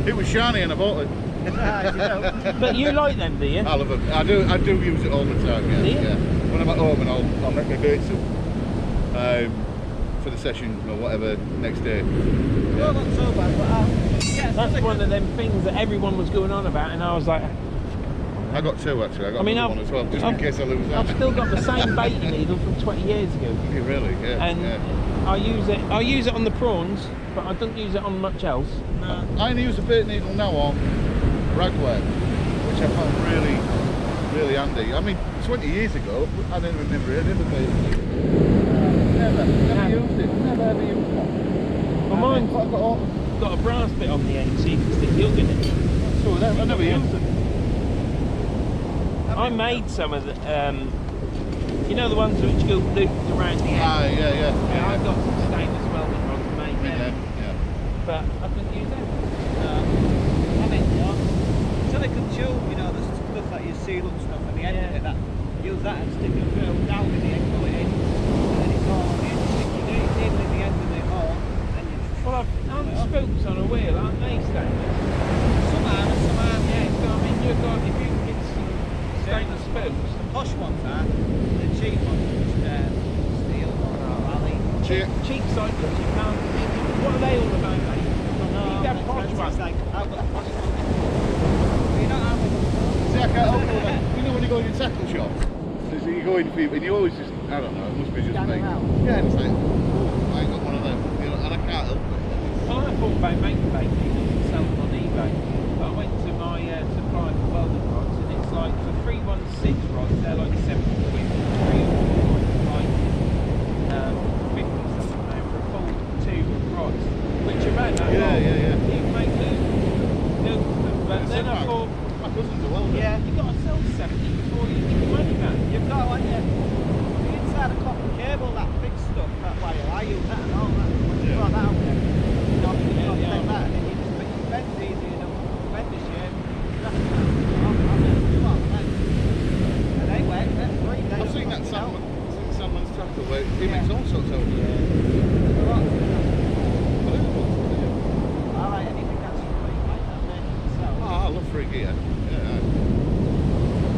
it? It was shiny and I bought it. But you like them, do you? I love them. I do use it all the time. Yeah. Do you? Yeah. When I'm at home and I'll make my baits up for the session or whatever next day. Well, not so bad, but that's one of them things that everyone was going on about, and I was like, I got 2 actually. I got another one as well, just in case I lose that. I've still got the same baiting needle from 20 years ago. You really? Yeah. And I use it on the prawns, but I don't use it on much else. No. I only use a bait needle now on ragwear, which I found really, really handy. I mean, 20 years ago, I didn't remember any of the bait needle. Never used it. Never ever used one. Well, mine's got a brass bit on the end, so you can stick the hook in it. So I never used it. I made some of the, you know, the ones which go looped around the end. Yeah. I've got some stainless welding rods made there, but I couldn't use them. I mean, silicon tube, you know, the stuff that you seal and stuff, and the end of it, that use that and stick it down in the end, pull it in, and then it's all on the end. Stick your needle in the end of the hole, then you. Well, aren't the spokes on a wheel, aren't they stainless? Some are, some aren't. Yeah, so I mean, you've got, if you can get some stainless spokes. The posh ones are, the cheap ones are steel or valley. Cheap cycles, you can't. What are they all about, mate? You have posh ones. Like, I've got the posh ones. But you don't have them. See, I can't help it. You know when you go in your tackle shop, so you go in and you always just, I don't know, it must be just me. Yeah, and it's like, oh, I ain't got one of them, you know, and I can't help it. Well, I thought about making bait needles and sell them on eBay, but I went to my supplier for welding rods, and it's like for 316 rods, they're like £70, 3 or 4, like 50 something now for a full 2 rods, which are about that long. Yeah. You can make loads of them, but then I thought, my cousin's a welder. yeah, you've got to sell 70 before you get your money back. You've got one, yeah. The inside of copper cable, that big stuff, that wire, I use that and all that. When you throw that out there, you know, you don't take that, and then you just make your bends easy, you know, bend the shape, that's it. And they work, they're free. I've seen that Salmon's tackle where he makes all sorts of Alright, anything that's free, like that, then yourself. Oh, I love free gear.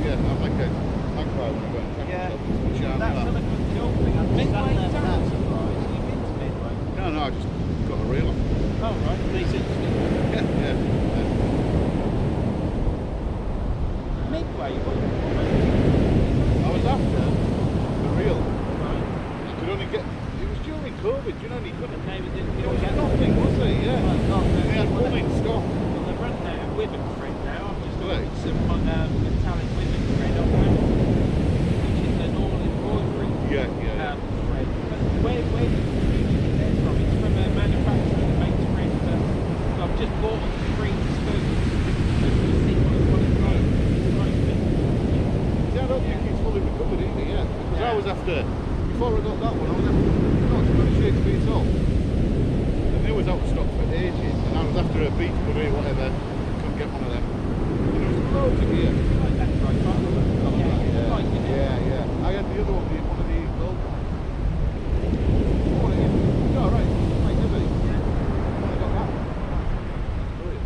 Yeah, I make a magpie when I go and tackle Yeah. That silicone tube thing, I'm just standing there for that. You've been to Midway? No, I just got a reel on. Oh, right, decent. Yeah. Midway, I was after the reel. I could only get, it was during COVID, you know, you couldn't. There was nothing, was there? Yeah. They had one in stock. Well, they're running out of ribbon thread now. I've just Really? got some metallic ribbon thread on there, which is a normal embroidery Yeah. thread. But where did you get that from? It's from a manufacturer that makes thread, but so I've just bought them free to spoon. Just to see what it's like. See, I don't think it's fully recovered either yet. Because I was after, before I got that one, I was after, not to manage to beat off. And they was out of stock for ages. And I was after a beach buddy, whatever, couldn't get one of them. And there was out of here. Like that, right, right. Yeah. I had the other one, one of the gold ones. Oh, it is. Oh, right. Right, heavy. Yeah. I got that one. Brilliant.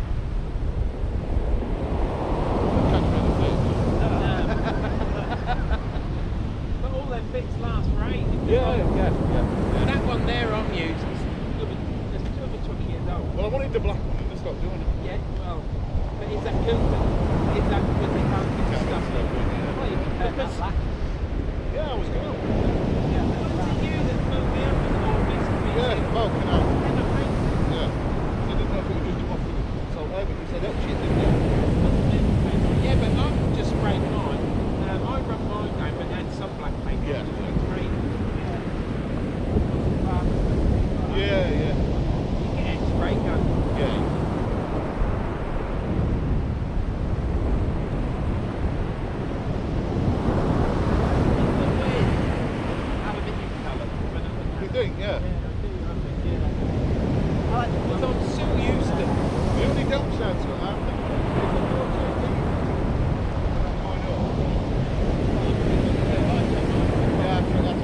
Catch me in the face. But all them bits last for ages. Yeah. That one there I'm using is there's 2 of 20 years old. Well, I wanted the black one and they stopped doing it. Yeah, well, but is that good? Is that because they can't get the stuff? Well, you can turn that black. Yeah, I was going. Was it you that moved me up with all this? Yeah, well, you know. And I think Yeah. I didn't know if it was just come off with the salt air, but you said that shit, didn't you? yeah, but I've just sprayed mine. I run mine down, but had some black paint. Yeah. Yeah. Yeah. You get spray gun. Yeah. Have a different colour. You think, yeah? Because I'm so used to The only downside to it, I think, is the water thing. Why not? Yeah, I think that's it.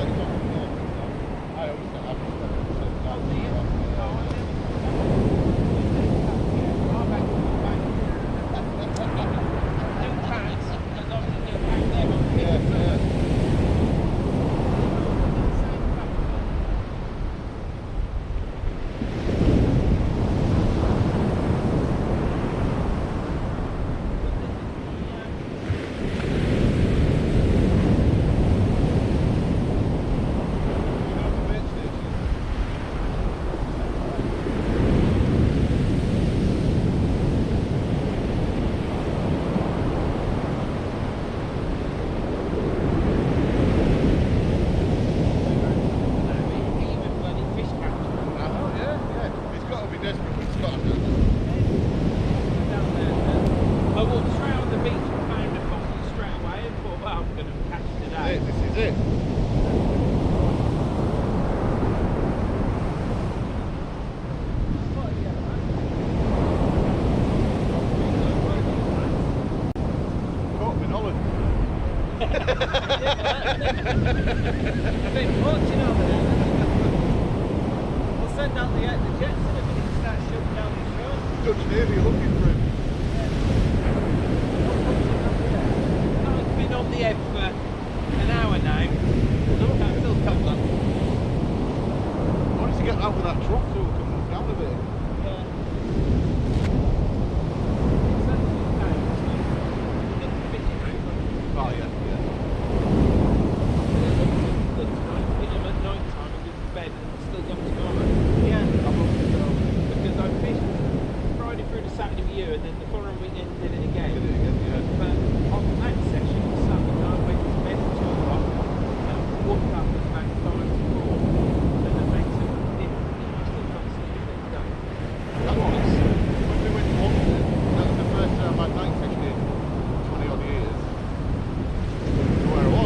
I always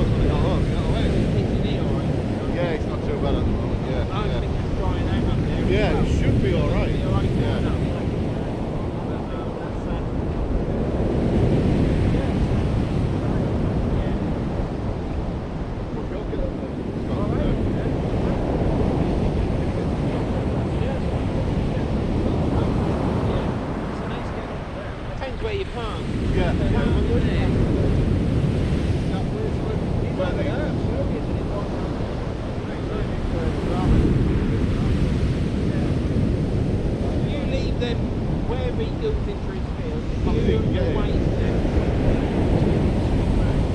think I've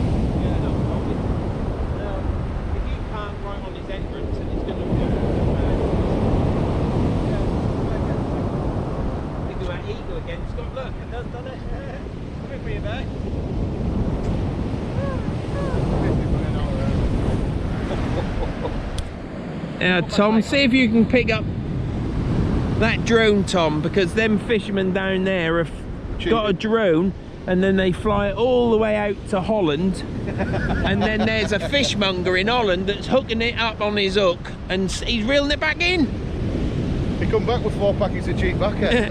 Now, Tom, see if you can pick up that drone, Tom, because them fishermen down there have got a drone and then they fly it all the way out to Holland and then there's a fishmonger in Holland that's hooking it up on his hook and he's reeling it back in. come back with 4 packets of cheap backer.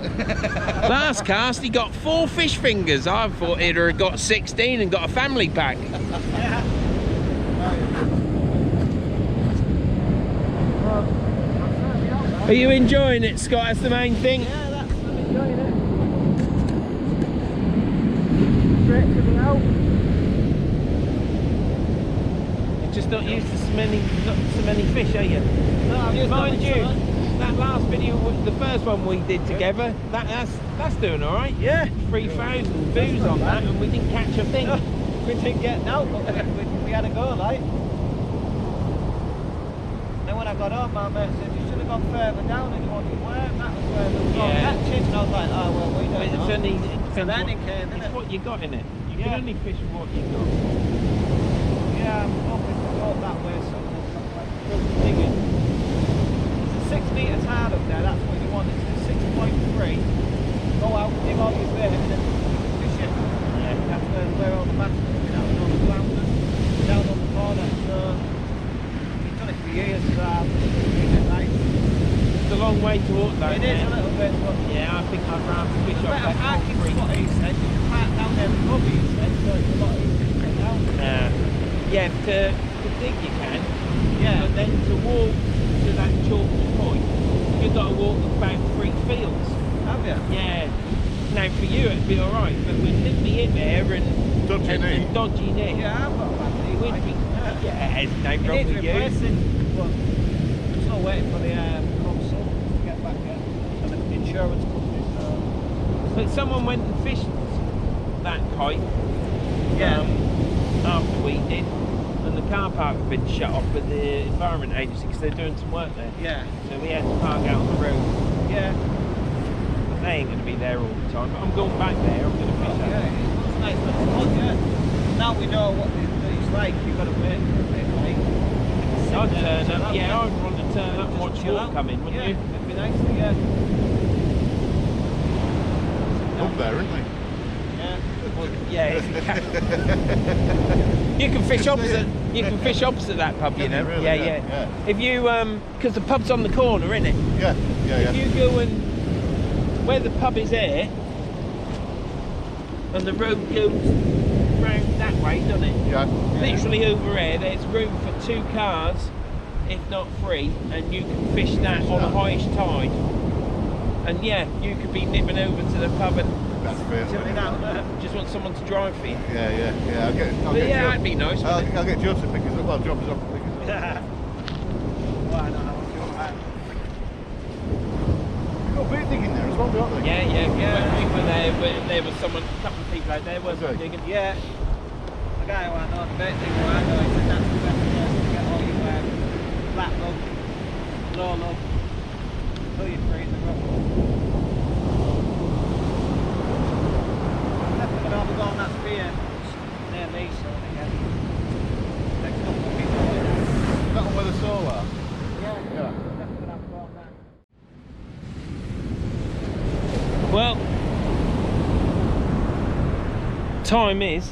Last cast he got 4 fish fingers. I thought he'd have got 16 and got a family pack. Yeah. Are you enjoying it, Scott? That's the main thing. Yeah, I'm enjoying it. Straight to the out. You're just not used to so many fish, are you? No, I'm just Mind you, not that last video, the first one we did together, that's doing all right. Yeah. 3,000 views on that, and we didn't catch a thing. We didn't get out, but we had a go, like. Then when I got home, my mate said, you should have gone further down and you wanted where? And that was where we were catching. And I was like, oh, well, we don't It's know. only, So then it came, it's innit? what you got in it. You can only fish with what you got. Yeah, I'm hoping to go up that way, so like, digging. It's a 6 metre tide up there, that's what you want. It's a 6.3. Go out, dig all your bait, and then fish it. Yeah. That's where all the bass are coming out and all the flounders down on the corner. So he's done it for years, so like, It's a long way to walk though. it is a little bit, but Yeah, I think I'd rather fish off better that parking concrete. spot, he said. You can park down there and cover, he said, so it's a lot easier to get down. Yeah, to dig you can. Yeah. But then to walk to that chalk point, you've got to walk about 3 fields. Have you? Yeah. Now for you it'd be alright, but with Nippy in there and Dodgy knee. and dodgy knee, Yeah, I've got a bad knee, we'd like. be, yeah, it's no It problem needs with you. replacing, but I'm still waiting for the console to get back in, and the insurance company, so... But someone went and fished that kite Yeah. after we did, and the car park had been shut off by the Environment Agency because they're doing some work there. Yeah. So we had to park out on the road. Yeah. But they ain't going to be there all the time. But I'm going back there. I'm going to fish Yeah, that. it's nice little spot, yeah. Now we know what it's like, you've got to wait for a bit, like... I'd turn up. Yeah, I'd want to turn up and watch water come in, wouldn't yeah, you? it'd be nice, yeah. Up there, isn't they? Yeah. Well, yeah, if you can. You can fish opposite. You can fish opposite that pub, you Can you know. really? Yeah, Yeah, yeah. yeah. If you because the pub's on the corner, isn't it? Yeah, yeah, yeah. If you go and where the pub is there, and the road goes round that way, doesn't it? Yeah. Literally over there, there's room for 2 cars, if not 3, and you can fish that on the highest tide. And yeah, you could be nipping over to the pub and That's fair. Tipping down there. just want someone to drive for you. Yeah, yeah, yeah. I'll get But yeah, Joe. that'd be nice. I'll, wouldn't it? I'll get Joe to pick us up. Well, drop us off and pick us up. Yeah. Why not? I want to go back. You've got bait digging there as well, don't they? Yeah, yeah, Yeah. When we were there, but there was someone, a couple of people out there, weren't Okay. they, digging? Yeah. The guy who I know, the bait digger who I know, he said that's the best place to get all your flat lug, low lug, until you're free in the rock. Definitely gonna have a go on that spear near me, so again. Next couple of people. Is that one where the soul are? Yeah. Yeah. Definitely gonna have a go on that. Well, time is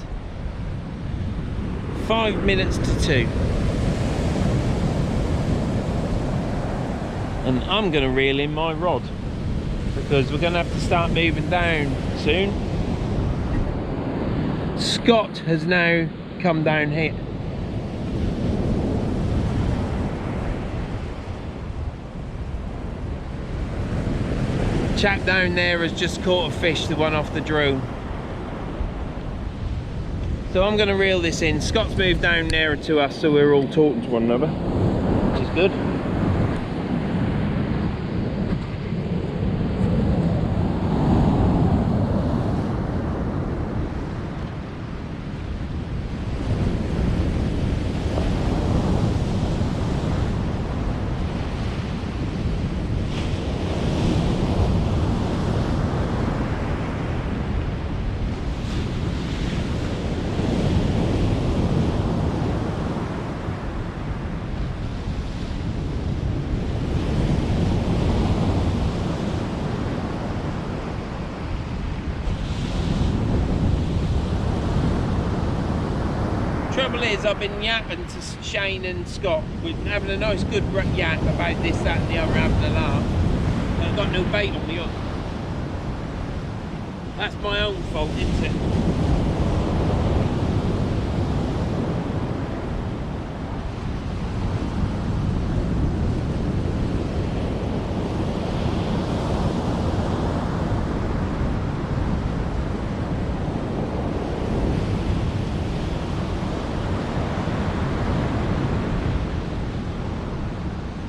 5 minutes to 2. And I'm going to reel in my rod because we're going to have to start moving down soon. Scott has now come down here. Chap down there has just caught a fish, the one off the drone. So I'm going to reel this in. Scott's moved down nearer to us so we're all talking to one another, which is good. Trouble is, I've been yapping to Shane and Scott. We're having a nice good yap about this, that and the other, having a laugh. haven't got no bait on the hook. That's my own fault, isn't it?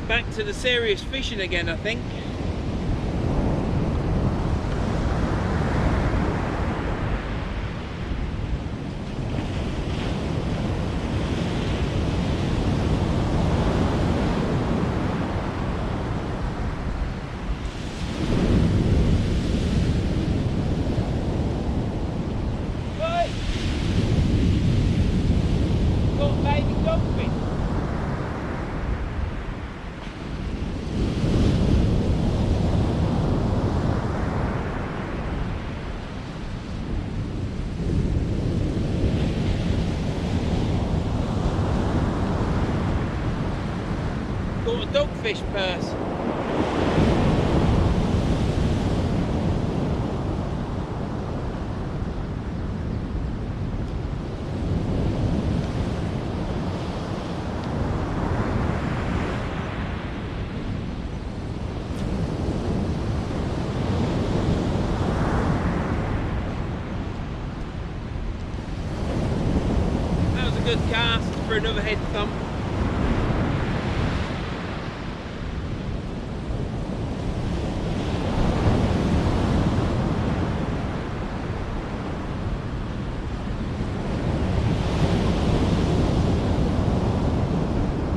Back to the serious fishing again, I think. Right. Got baby dogfish. Got a dogfish purse. That was a good cast for another head thump.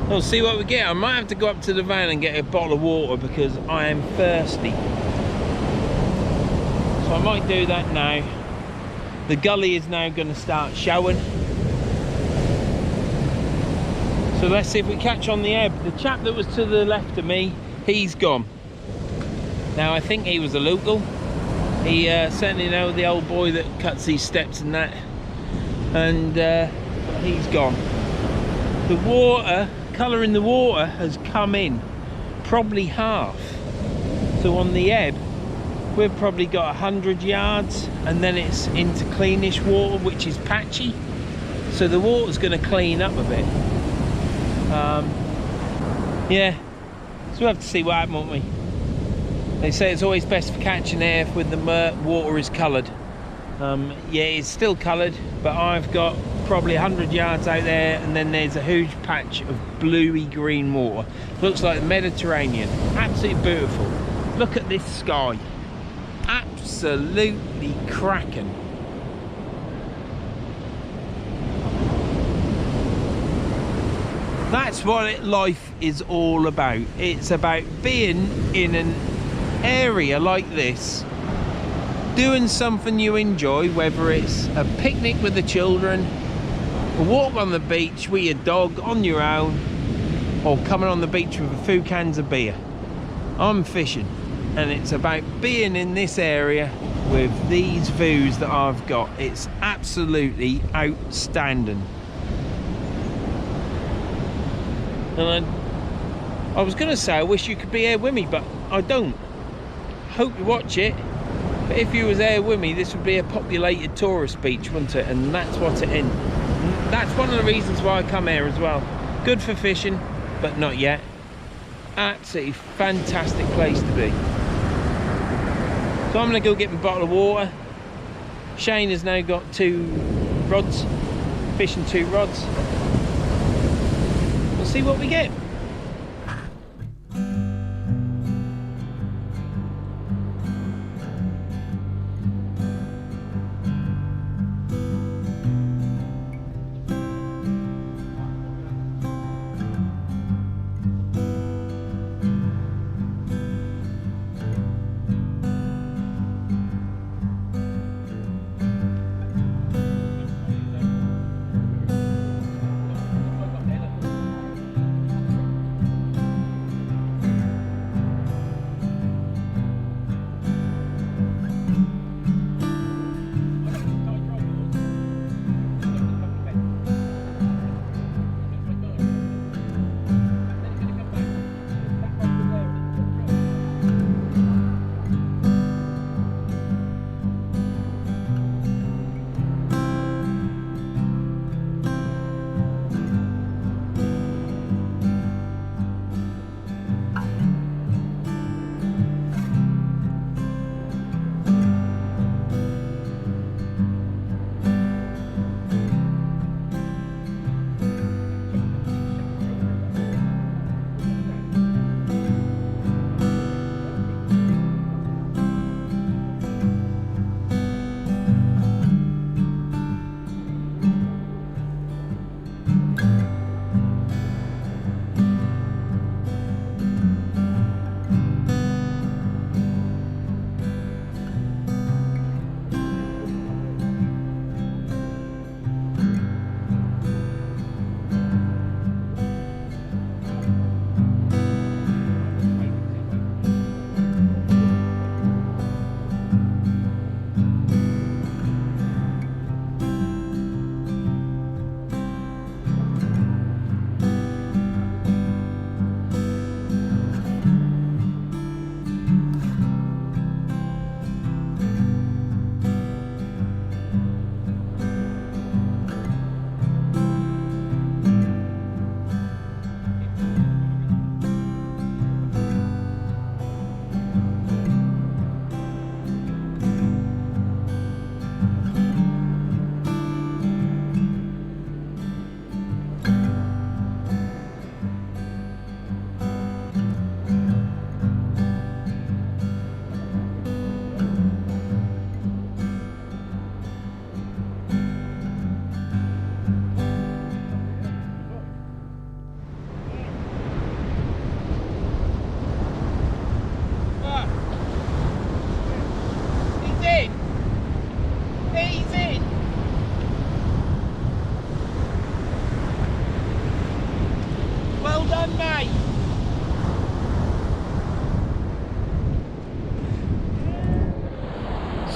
We'll see what we get. I might have to go up to the van and get a bottle of water because I am thirsty. So I might do that now. The gully is now going to start showing. So let's see if we catch on the ebb. The chap that was to the left of me, he's gone. Now I think he was a local. He certainly knows the old boy that cuts these steps and that. And he's gone. The water, colour in the water has come in, probably half. So on the ebb, we've probably got 100 yards and then it's into cleanish water, which is patchy. So the water's going to clean up a bit. Yeah, so we'll have to see what happens, won't we? They say it's always best for catching air when the water is coloured. Yeah, it's still coloured, but I've got probably 100 yards out there and then there's a huge patch of bluey green water. Looks like the Mediterranean. Absolutely beautiful. Look at this sky. Absolutely cracking. That's what life is all about. It's about being in an area like this, doing something you enjoy, whether it's a picnic with the children, a walk on the beach with your dog on your own, or coming on the beach with a few cans of beer. I'm fishing, and it's about being in this area with these views that I've got. It's absolutely outstanding. And I was going to say I wish you could be here with me, but I don't. Hope you watch it. But if you was there with me, this would be a populated tourist beach, wouldn't it? And that's what it is. That's one of the reasons why I come here as well. Good for fishing, but not yet. Absolutely fantastic place to be. So I'm going to go get my bottle of water. Shane has now got 2 rods, fishing 2 rods. We'll see what we get.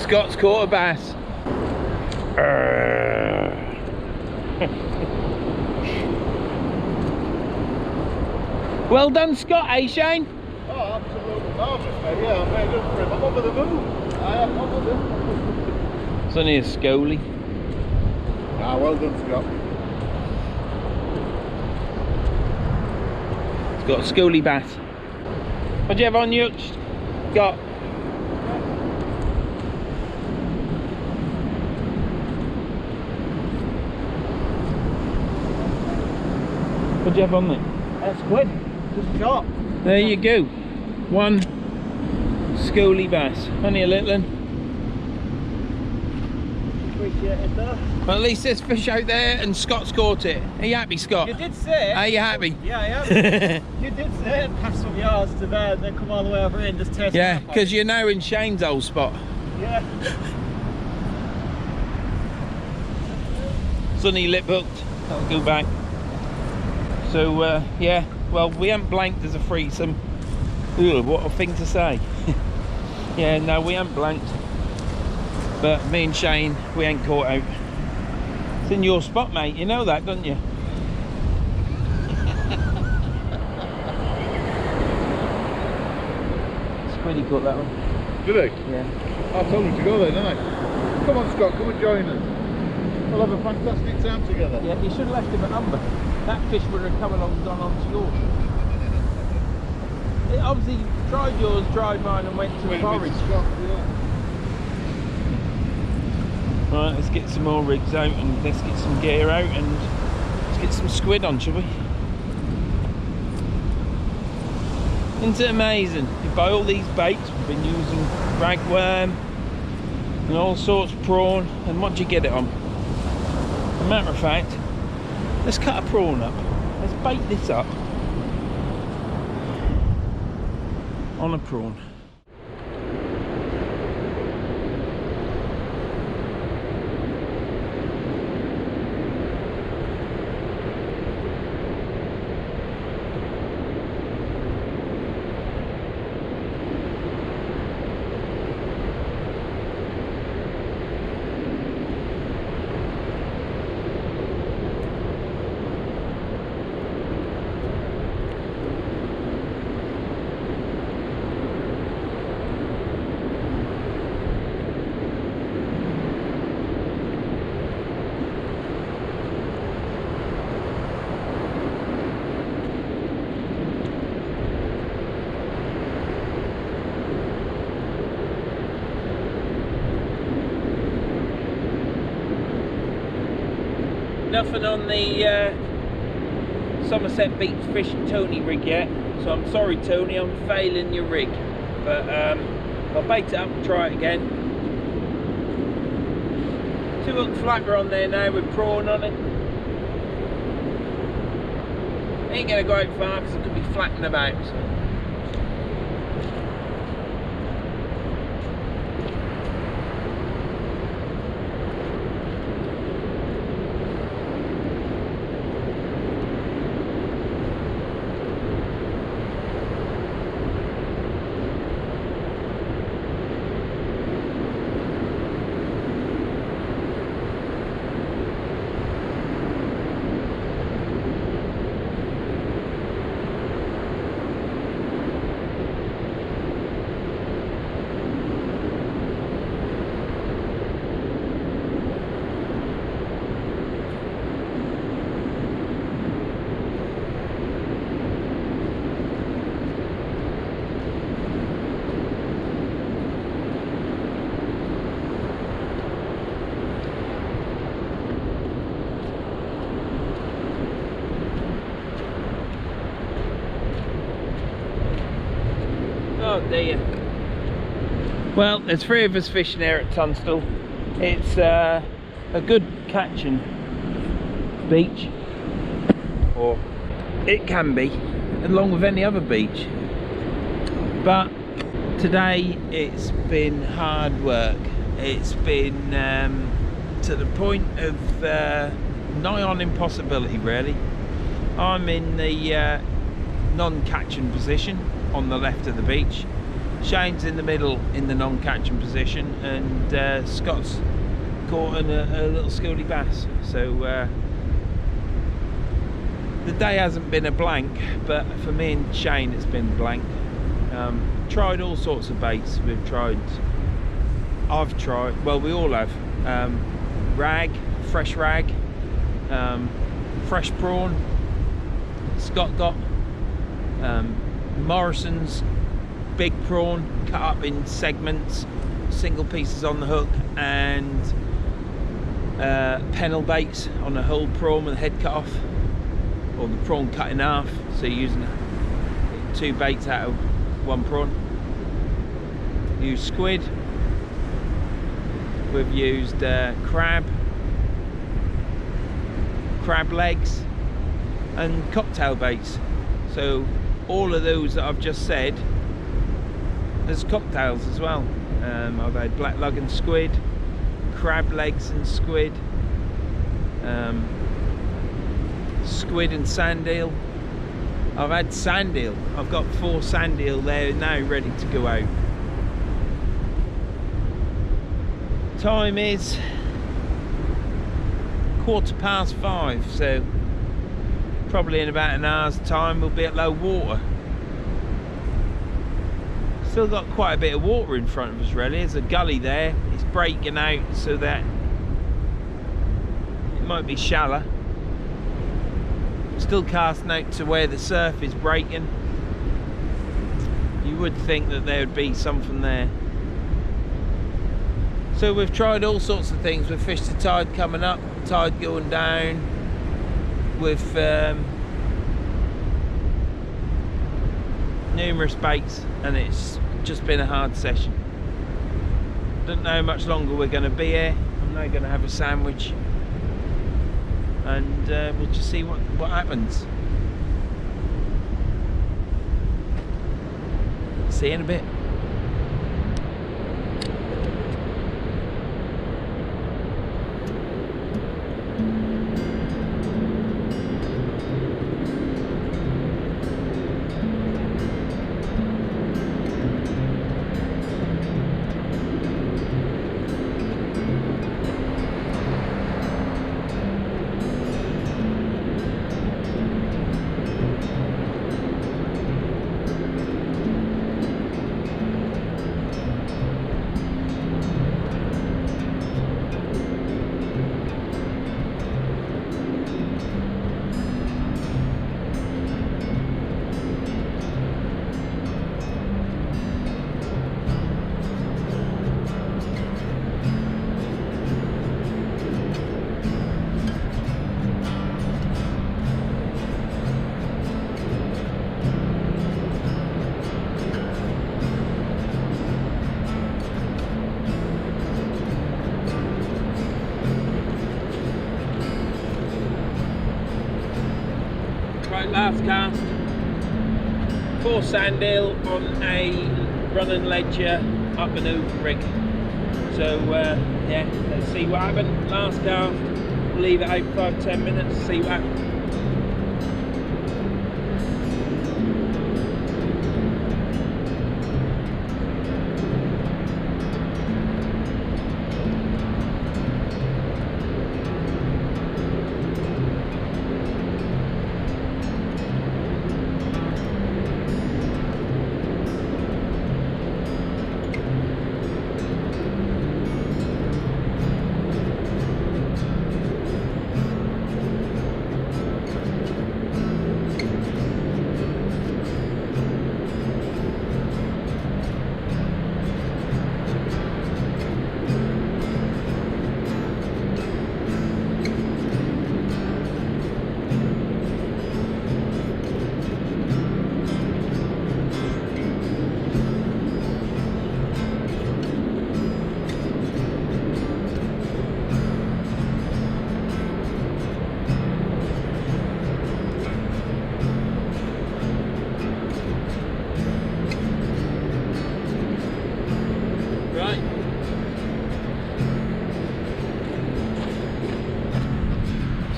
Scott's caught a bass. Well done, Scott, eh, Shane? Oh, absolutely marvellous, mate. Yeah, I made up for him. I'm over the moon. I am over the moon. It's only a scolie. Ah, well done, Scott. It's got a scolie bass. What'd you have on you, Scott? What'd you have on there? A squid. Just shot. There you go. One scolie bass. Only a little one. Appreciate it though. Well, at least there's fish out there and Scott's caught it. Are you happy, Scott? You did say. Are you happy? Yeah, I am. You did say pass some yards to there and then come all the way over here and just taste Yeah, it. because you're now in Shane's old spot. Yeah. Sunny lip hooked. That'll go back. So, yeah. Well, we haven't blanked as a threesome. Ooh, what a thing to say. Yeah, no, we haven't blanked. But me and Shane, we ain't caught out. It's in your spot, mate. You know that, don't you? Squiddy caught that one. Did he? Yeah. I told him to go there, didn't I? Come on, Scott, come and join us. We'll have a fantastic time together. Yeah, you should have left him a number. That fish would have come along and gone on to yours. It obviously tried yours, tried mine, and went to the forage. Scott, yeah. Right, let's get some more rigs out and let's get some gear out and let's get some squid on, shall we? Isn't it amazing? You buy all these baits, we've been using ragworm and all sorts of prawn, and what do you get it on? As a matter of fact, let's cut a prawn up. Let's bait this up on a prawn. Nothing on the Somerset Beach Fish and Tony rig yet, so I'm sorry Tony, I'm failing your rig, but I'll bait it up and try it again. 2-hook flatter on there now with prawn on it. Ain't gonna go out far because it could be flattening about. So. Oh dear. Well, there's 3 of us fishing here at Tunstall. It's a good catching beach, or it can be, along with any other beach. But today it's been hard work. It's been to the point of nigh on impossibility, really. I'm in the non-catching position on the left of the beach. Shane's in the middle in the non-catching position, and Scott's caught a little schoolie bass. So the day hasn't been a blank, but for me and Shane it's been blank. Tried all sorts of baits. I've tried, well, we all have, rag, fresh rag, fresh prawn. Scott got Morrison's big prawn cut up in segments, single pieces on the hook, and pennel baits on a whole prawn with the head cut off, or the prawn cut in half, so you're using 2 baits out of 1 prawn. Use squid, we've used crab legs, and cocktail baits. So all of those that I've just said, there's cocktails as well. I've had black lug and squid, crab legs and squid, squid and sand eel. I've had sand eel. I've got 4 sand eel there now ready to go out. Time is 5:15, so probably in about an hour's time we'll be at low water. Still got quite a bit of water in front of us really. There's a gully there, it's breaking out so that it might be shallow. Still casting out to where the surf is breaking. You would think that there would be something there. So we've tried all sorts of things. We've fished the tide coming up, tide going down. With numerous baits, and it's just been a hard session. Don't know how much longer we're going to be here. I'm now going to have a sandwich, and we'll just see what happens. See you in a bit. Last cast, 4 sand eel on a running ledger up an open rig. So yeah, let's see what happened. Last cast, we'll leave it out 5-10 minutes, see what happens.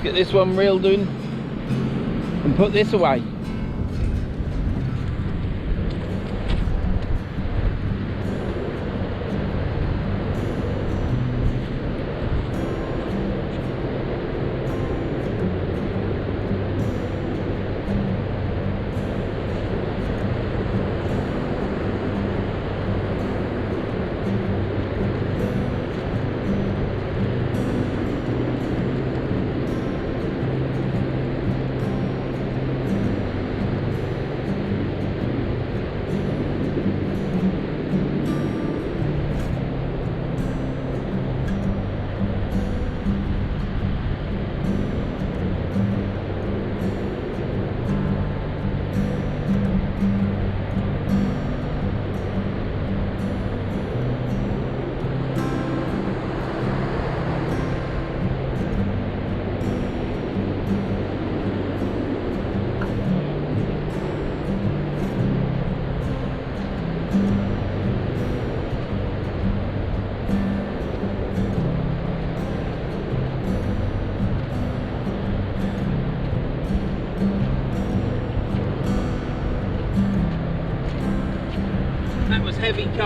Get this one reeled in and put this away.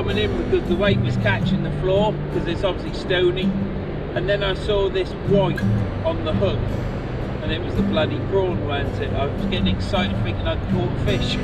coming in because the weight was catching the floor because it's obviously stony, and then I saw this white on the hook and it was the bloody prawn, weren't it? I was getting excited thinking I'd caught fish.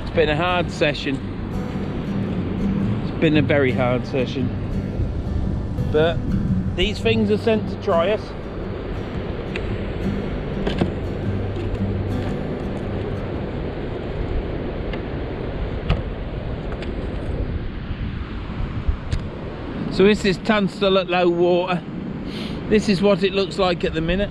It's been a hard session. It's been a very hard session. But these things are sent to try us. So this is Tunstall at low water. This is what it looks like at the minute.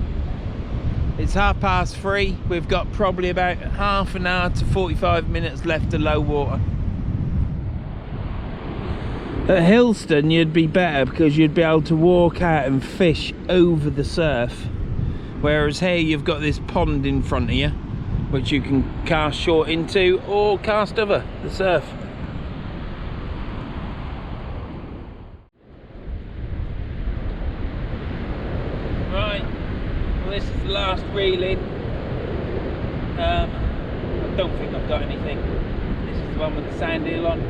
It's 3:30. We've got probably about half an hour to 45 minutes left of low water. At Hillston you'd be better because you'd be able to walk out and fish over the surf, whereas here you've got this pond in front of you which you can cast short into or cast over the surf. Right, well this is the last reel in. I don't think I've got anything. This is the one with the sand eel on.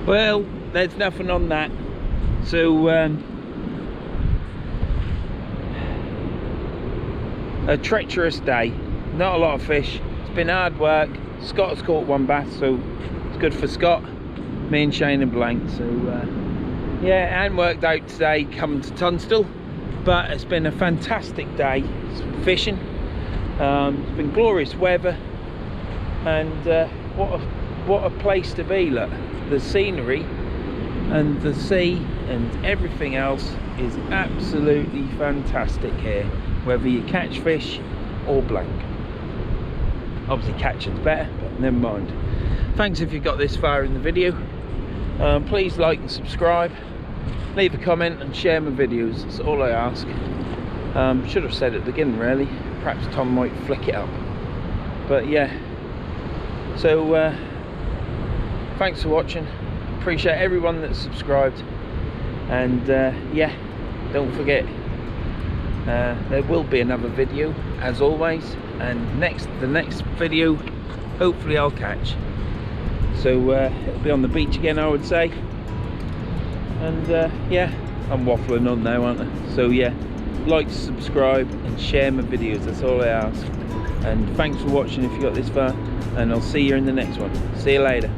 Well, there's nothing on that, so a treacherous day, not a lot of fish. It's been hard work. Scott's caught one bass, so it's good for Scott, me and Shane and Blank. So yeah, it hasn't worked out today coming to Tunstall, but it's been a fantastic day fishing. It's been glorious weather, and what a place to be. Look, the scenery and the sea and everything else is absolutely fantastic here, whether you catch fish or blank. Obviously catching's better, but never mind. Thanks if you got this far in the video. Please like and subscribe, leave a comment and share my videos. That's all I ask. Should have said at the beginning really. Perhaps Tom might flick it up, but yeah. So thanks for watching. Appreciate everyone that's subscribed, and yeah, don't forget there will be another video as always, and the next video hopefully I'll catch. So it'll be on the beach again, I would say. And yeah, I'm waffling on now, aren't I? So yeah, like, subscribe and share my videos. That's all I ask. And thanks for watching if you got this far, and I'll see you in the next one. See you later.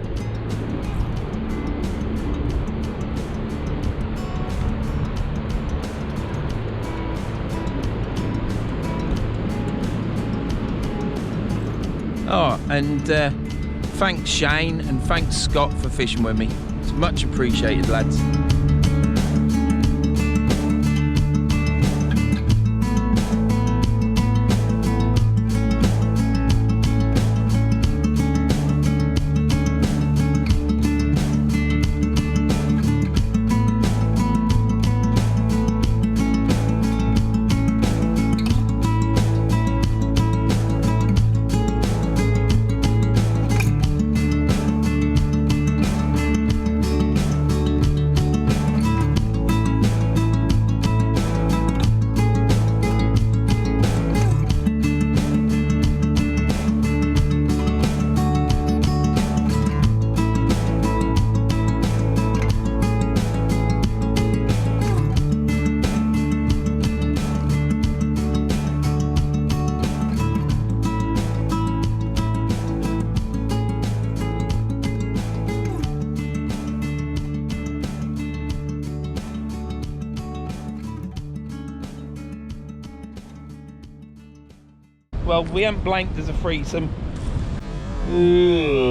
Oh, and thanks Shane and thanks Scott for fishing with me. It's much appreciated, lads. Well, we haven't blanked as a threesome. Ooh.